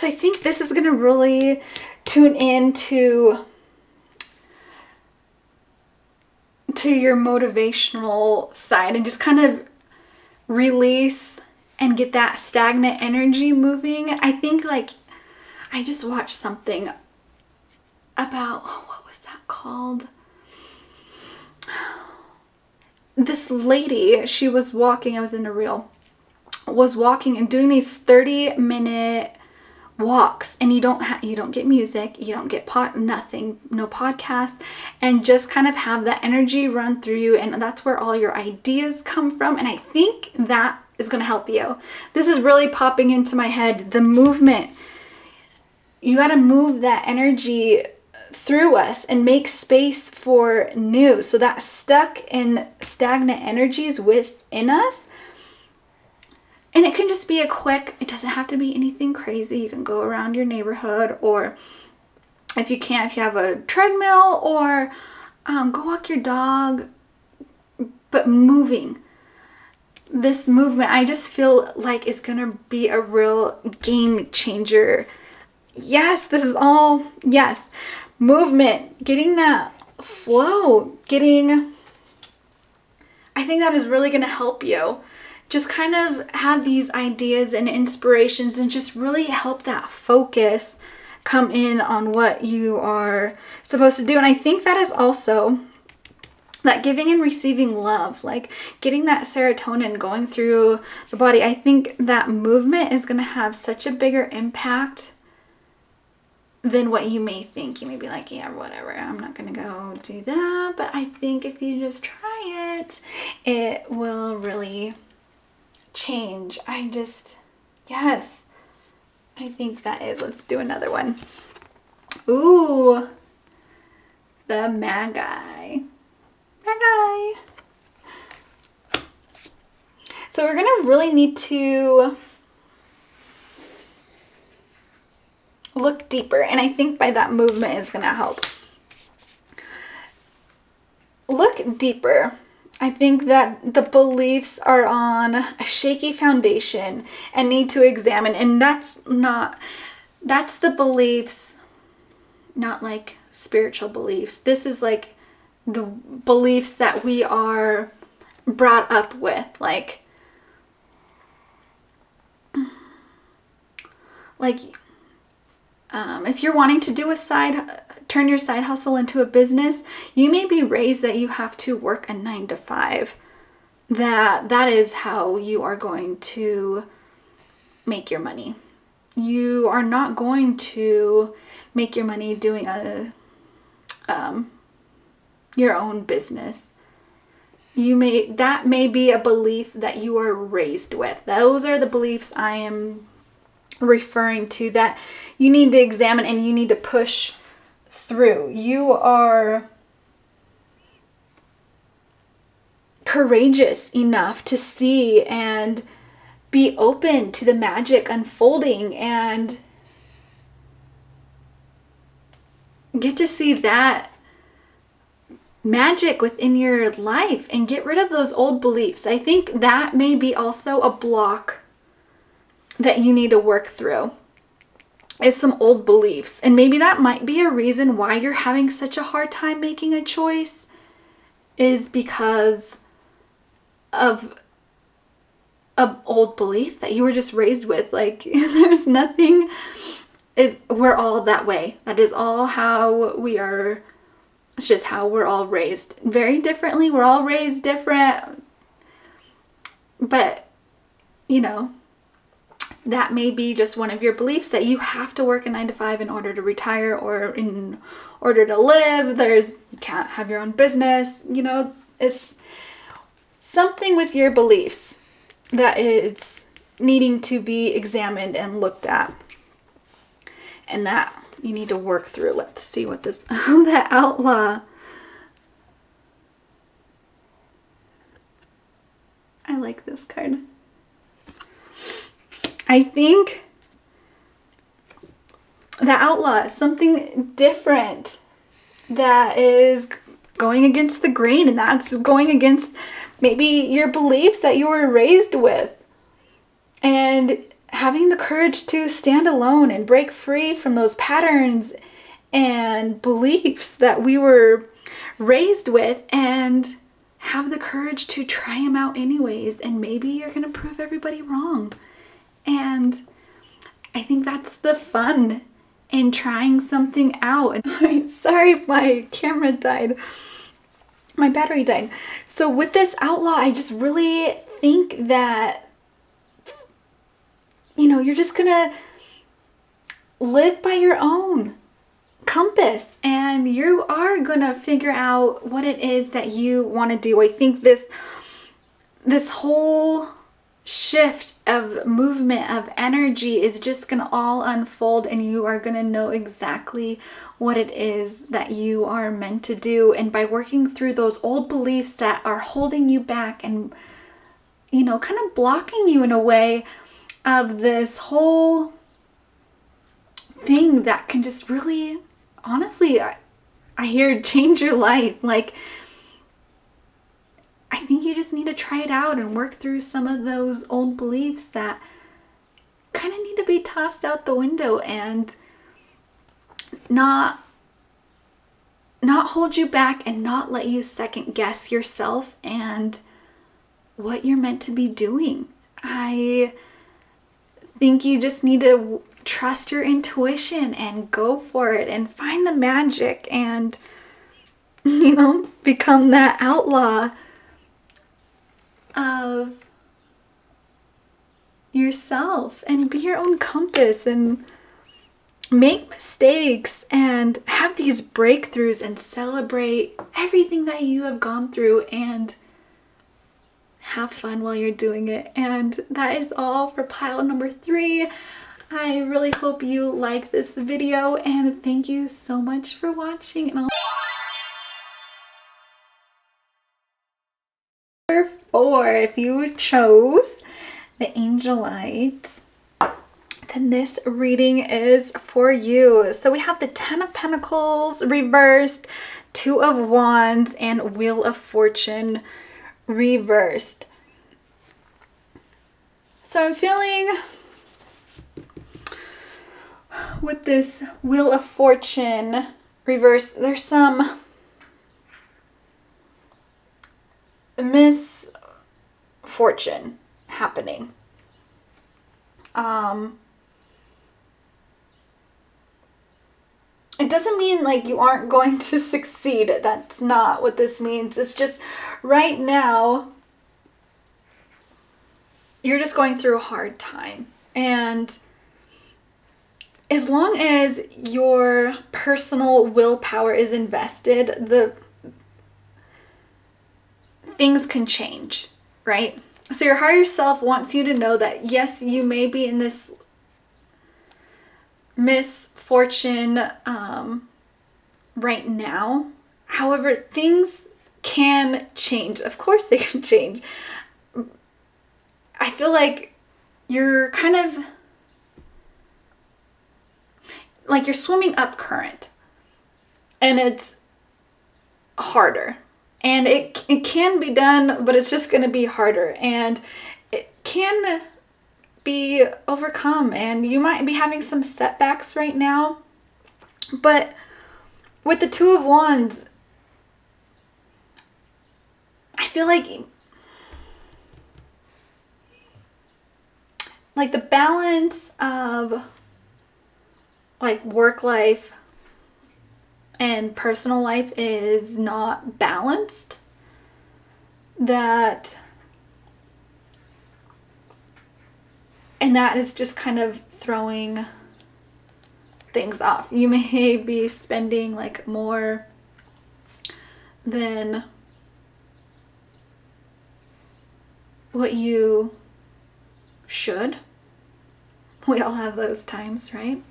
because I think this is going to really tune into your motivational side and just kind of release and get that stagnant energy moving. I think like I just watched something about, what was that called? This lady, she was walking, I was in a reel, was walking and doing these 30-minute walks, and you don't get music, you don't get nothing, no podcast, and just kind of have that energy run through you, and that's where all your ideas come from. And I think that is going to help you. This is really popping into my head, the movement. You got to move that energy through us and make space for new, so that stuck and stagnant energies within us. And it can just be it doesn't have to be anything crazy. You can go around your neighborhood, or if you have a treadmill, or go walk your dog, but moving. This movement, I just feel like is going to be a real game changer. Yes, this is all, yes. Movement, getting that flow, I think that is really going to help you. Just kind of have these ideas and inspirations and just really help that focus come in on what you are supposed to do. And I think that is also that giving and receiving love, like getting that serotonin going through the body. I think that movement is going to have such a bigger impact than what you may think. You may be like, yeah, whatever, I'm not going to go do that. But I think if you just try it, it will really change. Yes, I think that is. Let's do another one. Ooh, the Magi. So we're gonna really need to look deeper, and I think by that movement is gonna help. Look deeper. I think that the beliefs are on a shaky foundation and need to examine. And that's the beliefs, not like spiritual beliefs. This is like the beliefs that we are brought up with. Like if you're wanting to do turn your side hustle into a business, you may be raised that you have to work a 9-to-5. That is how you are going to make your money. You are not going to make your money doing your own business. That may be a belief that you are raised with. Those are the beliefs I am referring to that you need to examine and you need to push through. You are courageous enough to see and be open to the magic unfolding and get to see that magic within your life and get rid of those old beliefs. I think that may be also a block that you need to work through, is some old beliefs. And maybe that might be a reason why you're having such a hard time making a choice, is because of an old belief that you were just raised with. Like, there's nothing, we're all that way. That is all how we are. It's just how we're all raised. Very differently. We're all raised different. But, that may be just one of your beliefs, that you have to work a 9-to-5 in order to retire or in order to live. You can't have your own business. It's something with your beliefs that is needing to be examined and looked at. And that you need to work through. Let's see what this, the Outlaw. I like this card. I think the Outlaw is something different that is going against the grain, and that's going against maybe your beliefs that you were raised with. And having the courage to stand alone and break free from those patterns and beliefs that we were raised with, and have the courage to try them out anyways. And maybe you're going to prove everybody wrong. And I think that's the fun in trying something out. Sorry, my camera died. My battery died. So with this outlaw, I just really think that, you know, you're just gonna live by your own compass, and you are gonna figure out what it is that you want to do. I think this whole shift of movement, of energy, is just gonna all unfold, and you are gonna know exactly what it is that you are meant to do. And by working through those old beliefs that are holding you back and, you know, kind of blocking you in a way of this whole thing that can just really, honestly, I hear change your life. Like, I think you just need to try it out and work through some of those old beliefs that kind of need to be tossed out the window and not hold you back, and not let you second guess yourself and what you're meant to be doing. I think you just need to trust your intuition and go for it and find the magic and, you know, become that outlaw of yourself and be your own compass and make mistakes and have these breakthroughs and celebrate everything that you have gone through and have fun while you're doing it. And that is all for pile number 3. I really hope you like this video, and thank you so much for watching. And number 4, if you chose the Angelite, then this reading is for you. So we have the 10 of Pentacles reversed, 2 of Wands, and Wheel of Fortune reversed. So I'm feeling with this Wheel of Fortune reversed, there's some misfortune happening. It doesn't mean like you aren't going to succeed. That's not what this means. It's just right now you're just going through a hard time. And as long as your personal willpower is invested, the things can change, right? So your higher self wants you to know that yes, you may be in this misfortune right now. However, things can change. Of course they can change. I feel like you're kind of like you're swimming up current, and it's harder. And it can be done, but it's just going to be harder, and it can be overcome, and you might be having some setbacks right now. But with the 2 of Wands, I feel like the balance of like work life and personal life is not balanced. And that is just kind of throwing things off. You may be spending like more than what you should. We all have those times, right?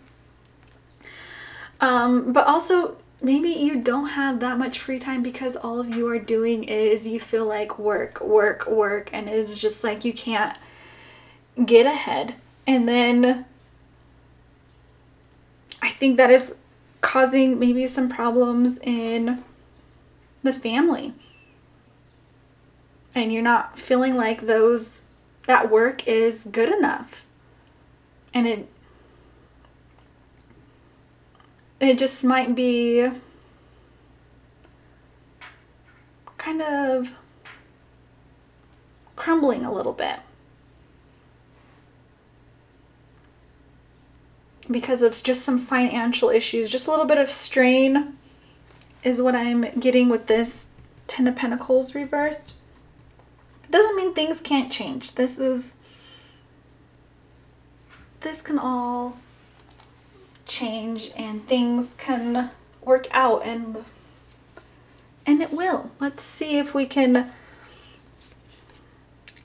But also maybe you don't have that much free time because all you are doing is you feel like work, and it's just like you can't get ahead. And then I think that is causing maybe some problems in the family. And you're not feeling like that work is good enough. And it just might be kind of crumbling a little bit because of just some financial issues. Just a little bit of strain is what I'm getting with this Ten of Pentacles reversed. Doesn't mean things can't change. This can all change and things can work out, and it will. Let's see if we can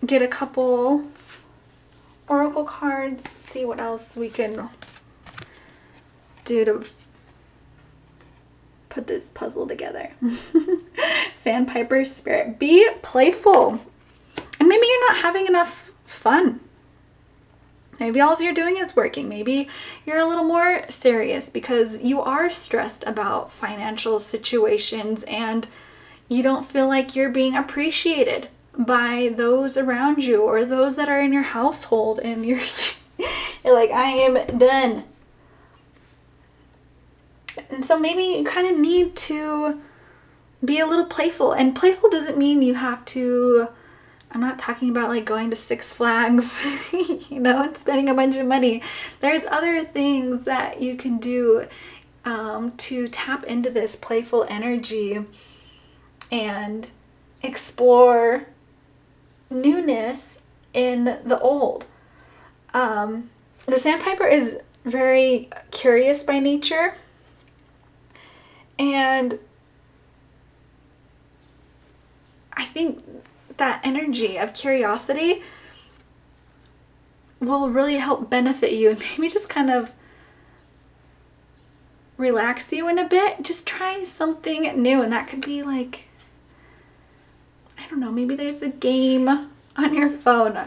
get a couple oracle cards, see what else we can do to put this puzzle together. Sandpiper spirit, be playful. And maybe you're not having enough fun. Maybe all you're doing is working. Maybe you're a little more serious because you are stressed about financial situations and you don't feel like you're being appreciated by those around you or those that are in your household, and you're like, I am done. And so maybe you kind of need to be a little playful. And playful doesn't mean you have to, I'm not talking about like going to Six Flags, and spending a bunch of money. There's other things that you can do to tap into this playful energy and explore newness in the old. The Sandpiper is very curious by nature, and I think that energy of curiosity will really help benefit you and maybe just kind of relax you in a bit. Just try something new, and that could be like, I don't know, maybe there's a game on your phone.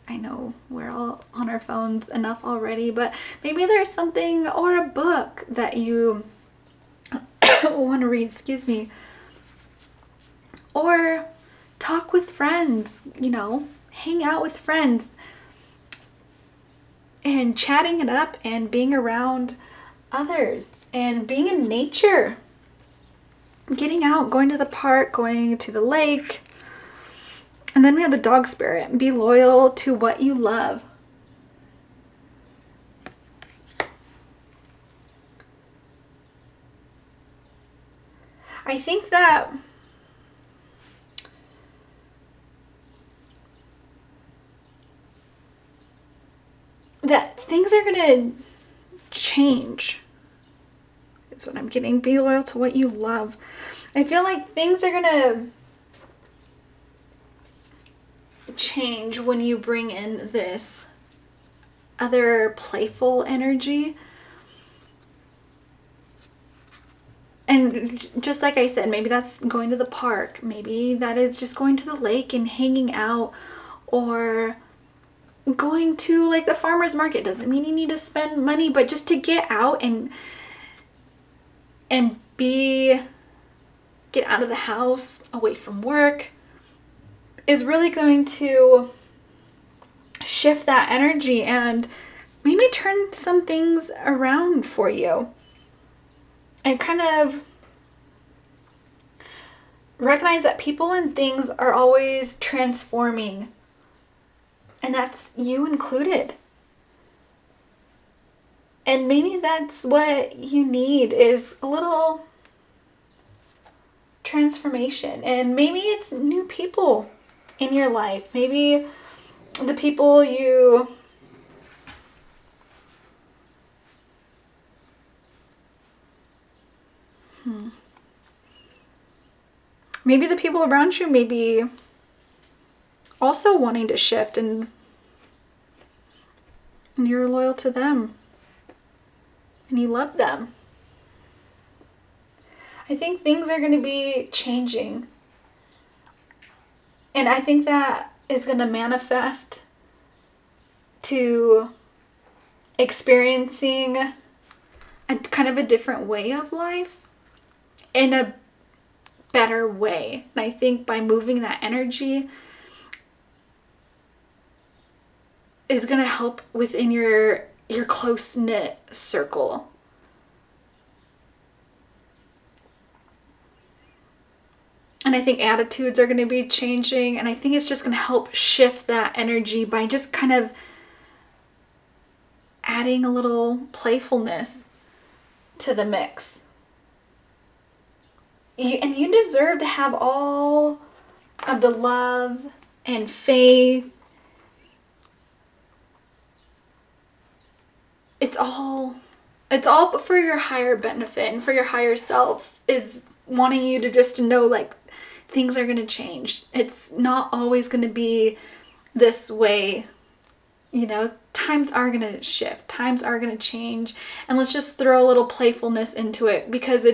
I know we're all on our phones enough already, but maybe there's something or a book that you want to read, or talk with friends, hang out with friends and chatting it up and being around others and being in nature, getting out, going to the park, going to the lake. And then we have the Dog Spirit. Be loyal to what you love. I think that things are going to change. That's what I'm getting. Be loyal to what you love. I feel like things are going to change when you bring in this other playful energy. And just like I said, maybe that's going to the park. Maybe that is just going to the lake and hanging out, or going to like the farmer's market. Doesn't mean you need to spend money, but just to get out and get out of the house, away from work, is really going to shift that energy and maybe turn some things around for you. And kind of recognize that people and things are always transforming. And that's you included. And maybe that's what you need, is a little transformation. And maybe it's new people in your life. Maybe the people you maybe the people around you may be also wanting to shift, and you're loyal to them and you love them. I think things are going to be changing, and I think that is going to manifest to experiencing a kind of a different way of life in a better way. And I think by moving that energy is going to help within your your close-knit circle. And I think attitudes are going to be changing, and I think it's just going to help shift that energy by just kind of adding a little playfulness to the mix. And you deserve to have all of the love and faith. It's all for your higher benefit and for your higher self, is wanting you to just know like things are going to change. It's not always going to be this way. You know, times are going to shift. Times are going to change. And let's just throw a little playfulness into it, because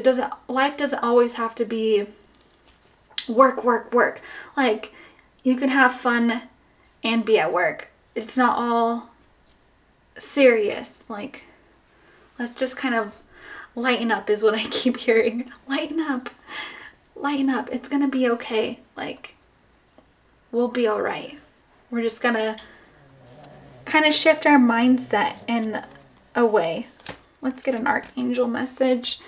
life doesn't always have to be work, work, work. Like, you can have fun and be at work. It's not all serious. Like, let's just kind of lighten up is what I keep hearing. Lighten up. Lighten up. It's going to be okay. Like, we'll be all right. We're just going to kind of shift our mindset in a way. Let's get an archangel message.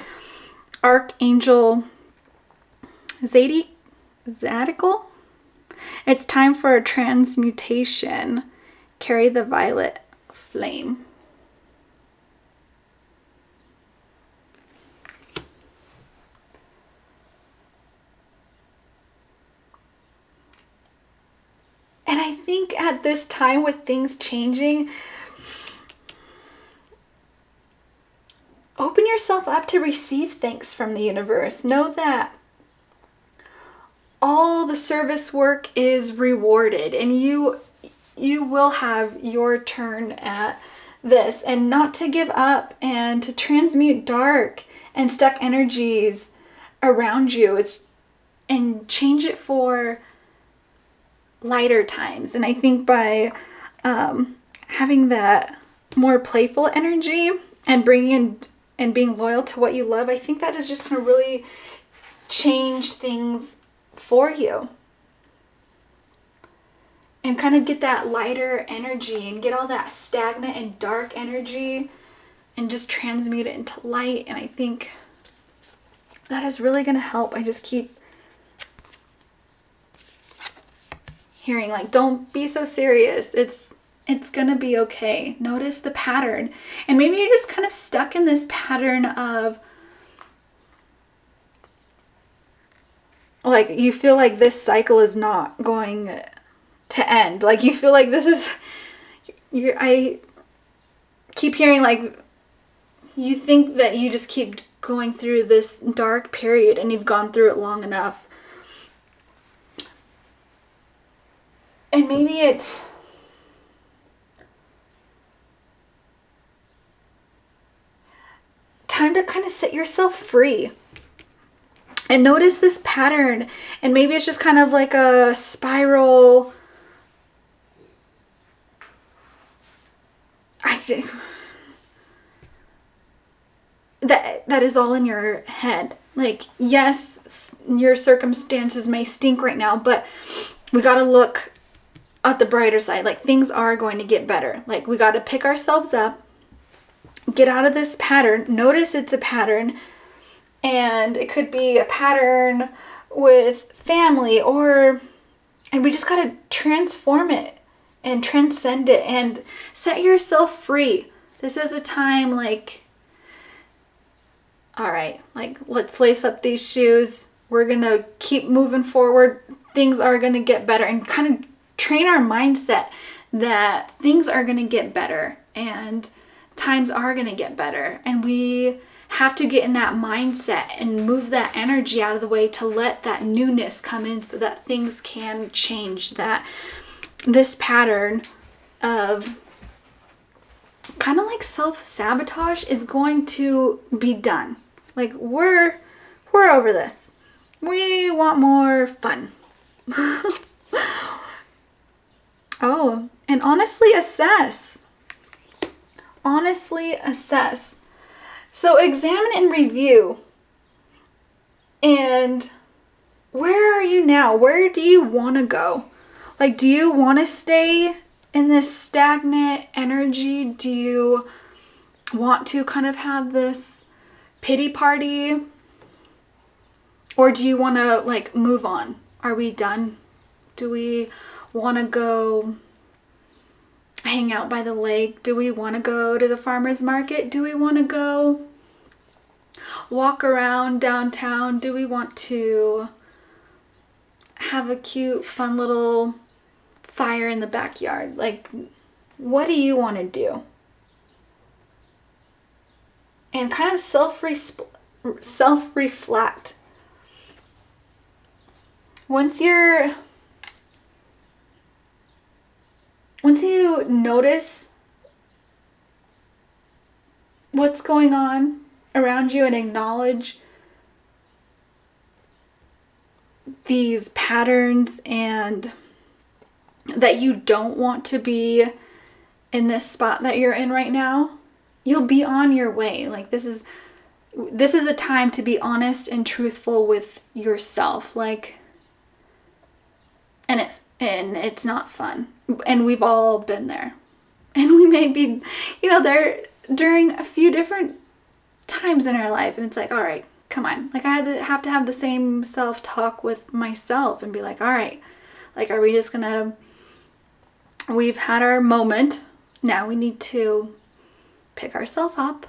Archangel Zadkiel. It's time for a transmutation. Carry the violet flame. And I think at this time, with things changing, open yourself up to receive thanks from the universe. Know that all the service work is rewarded, and you will have your turn at this, and not to give up, and to transmute dark and stuck energies around you. And change it for lighter times. And I think by having that more playful energy and bringing in and being loyal to what you love, I think that is just going to really change things for you, and kind of get that lighter energy and get all that stagnant and dark energy and just transmute it into light. And I think that is really going to help. I just keep hearing, like, don't be so serious. It's gonna be okay. Notice the pattern. And maybe you're just kind of stuck in this pattern of, like, you feel like this cycle is not going to end. Like, you feel like this is, I keep hearing, like, you think that you just keep going through this dark period and you've gone through it long enough. And maybe it's time to kind of set yourself free and notice this pattern. And maybe it's just kind of like a spiral. I think that is all in your head. Like, yes, your circumstances may stink right now, but we got to look at the brighter side. Like, things are going to get better. Like, we got to pick ourselves up, get out of this pattern. Notice it's a pattern, and it could be a pattern with family, and we just got to transform it and transcend it and set yourself free. This is a time, like, all right, like, let's lace up these shoes. We're going to keep moving forward. Things are going to get better, and kind of train our mindset that things are going to get better and times are going to get better. And we have to get in that mindset and move that energy out of the way to let that newness come in so that things can change. That this pattern of kind of like self-sabotage is going to be done. Like, we're over this. We want more fun. Oh, and honestly assess. Honestly assess. So examine and review. And where are you now? Where do you want to go? Like, do you want to stay in this stagnant energy? Do you want to kind of have this pity party? Or do you want to like move on? Are we done? Do we want to go hang out by the lake? Do we want to go to the farmer's market? Do we want to go walk around downtown? Do we want to have a cute, fun little fire in the backyard? Like, what do you want to do? And kind of self-reflect. Once you notice what's going on around you and acknowledge these patterns and that you don't want to be in this spot that you're in right now, you'll be on your way. Like this is a time to be honest and truthful with yourself. Like, and it's not fun. And we've all been there. And we may be, there during a few different times in our life. And it's like, all right, come on. Like I have to have the same self-talk with myself and be like, all right, like, are we just gonna, we've had our moment. Now we need to pick ourselves up,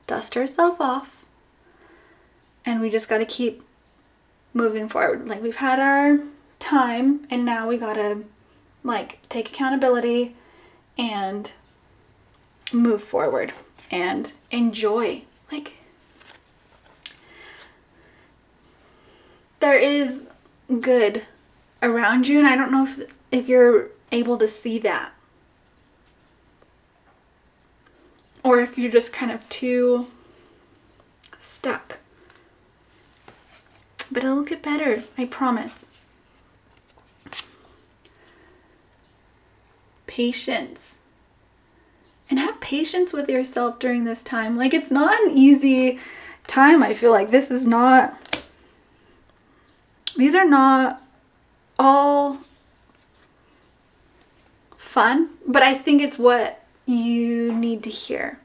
dust ourselves off, and we just got to keep moving forward. Like we've had our time and now we got to like take accountability and move forward and enjoy. Like there is good around you, and I don't know if you're able to see that, or if you're just kind of too stuck. But it'll get better, I promise. Patience. And have patience with yourself during this time. Like it's not an easy time. I feel like these are not all fun, but I think it's what you need to hear.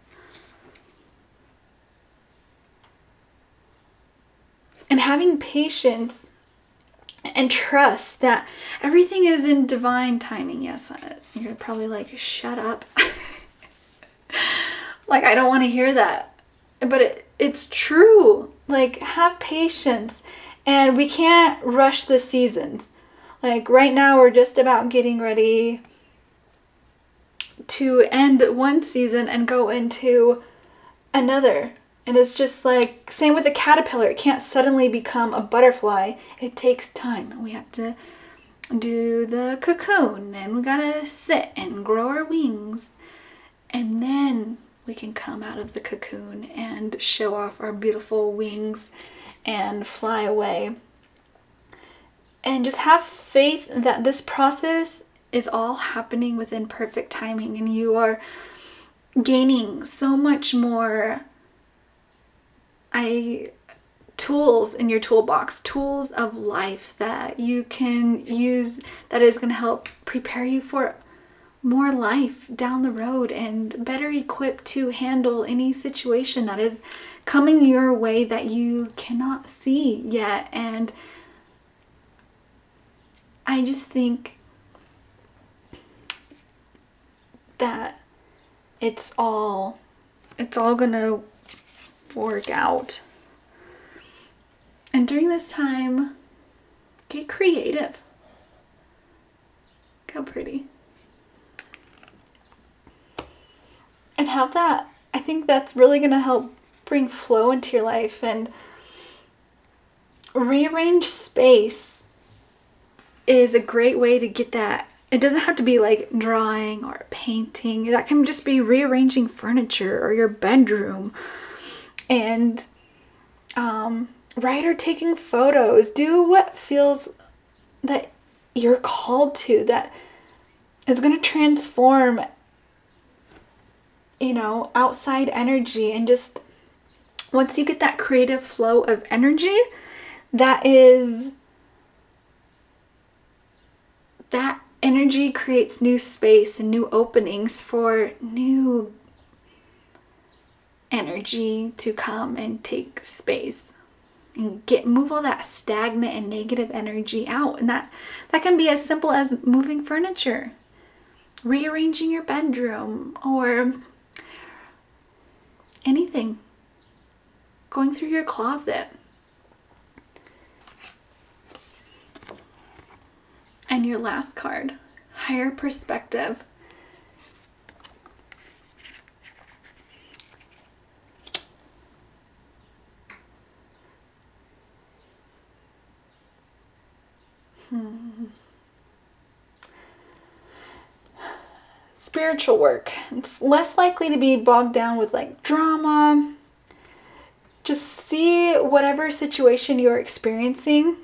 And having patience and trust that everything is in divine timing. Yes, you're probably like, shut up. Like, I don't want to hear that. But it's true. Like, have patience. And we can't rush the seasons. Like, right now we're just about getting ready to end one season and go into another. And it's just like, same with a caterpillar. It can't suddenly become a butterfly. It takes time. We have to do the cocoon, and we gotta sit and grow our wings. And then we can come out of the cocoon and show off our beautiful wings and fly away. And just have faith that this process is all happening within perfect timing, and you are gaining so much more tools in your toolbox, tools of life that you can use, that is going to help prepare you for more life down the road and better equipped to handle any situation that is coming your way that you cannot see yet. And I just think that it's all gonna work out. And during this time, get creative. Look how pretty. And have that. I think that's really gonna help bring flow into your life and rearrange space is a great way to get that. It doesn't have to be like drawing or painting. That can just be rearranging furniture or your bedroom. And write or taking photos. Do what feels that you're called to, that is going to transform, outside energy. And just once you get that creative flow of energy, that energy energy creates new space and new openings for new energy to come and take space and move all that stagnant and negative energy out. And that can be as simple as moving furniture, rearranging your bedroom, or anything, going through your closet. And your last card, higher perspective. Spiritual work. It's less likely to be bogged down with like drama. Just see whatever situation you're experiencing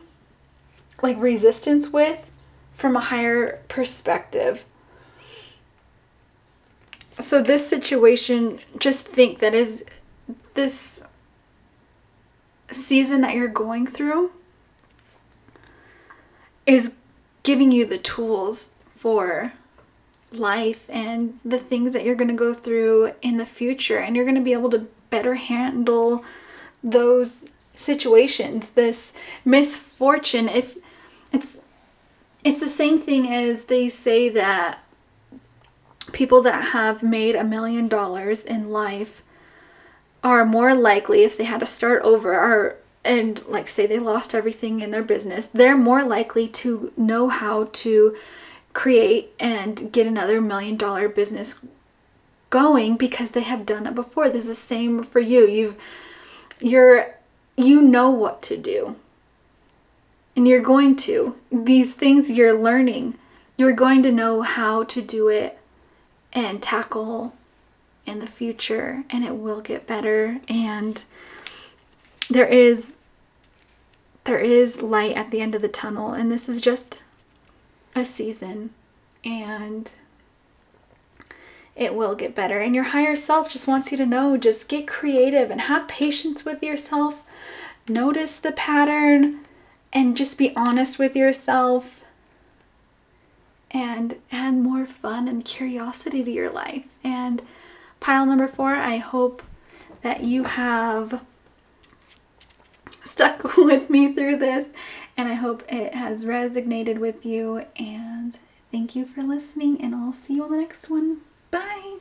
like resistance with from a higher perspective. So this situation, just think that is this season that you're going through is giving you the tools for life and the things that you're going to go through in the future, and you're going to be able to better handle those situations, this misfortune. If it's the same thing as they say that people that have made $1 million in life are more likely, if they had to start over, and like say they lost everything in their business, they're more likely to know how to create and get another $1 million business going because they have done it before. This is the same for you. You know what to do. And you're going to. These things you're learning, you're going to know how to do it and tackle in the future, and it will get better. And there is light at the end of the tunnel, and this is just a season, and it will get better. And your higher self just wants you to know, just get creative and have patience with yourself. Notice the pattern and just be honest with yourself, and add more fun and curiosity to your life. And pile number 4, I hope that you have stuck with me through this, and I hope it has resonated with you. And thank you for listening, and I'll see you on the next one. Bye.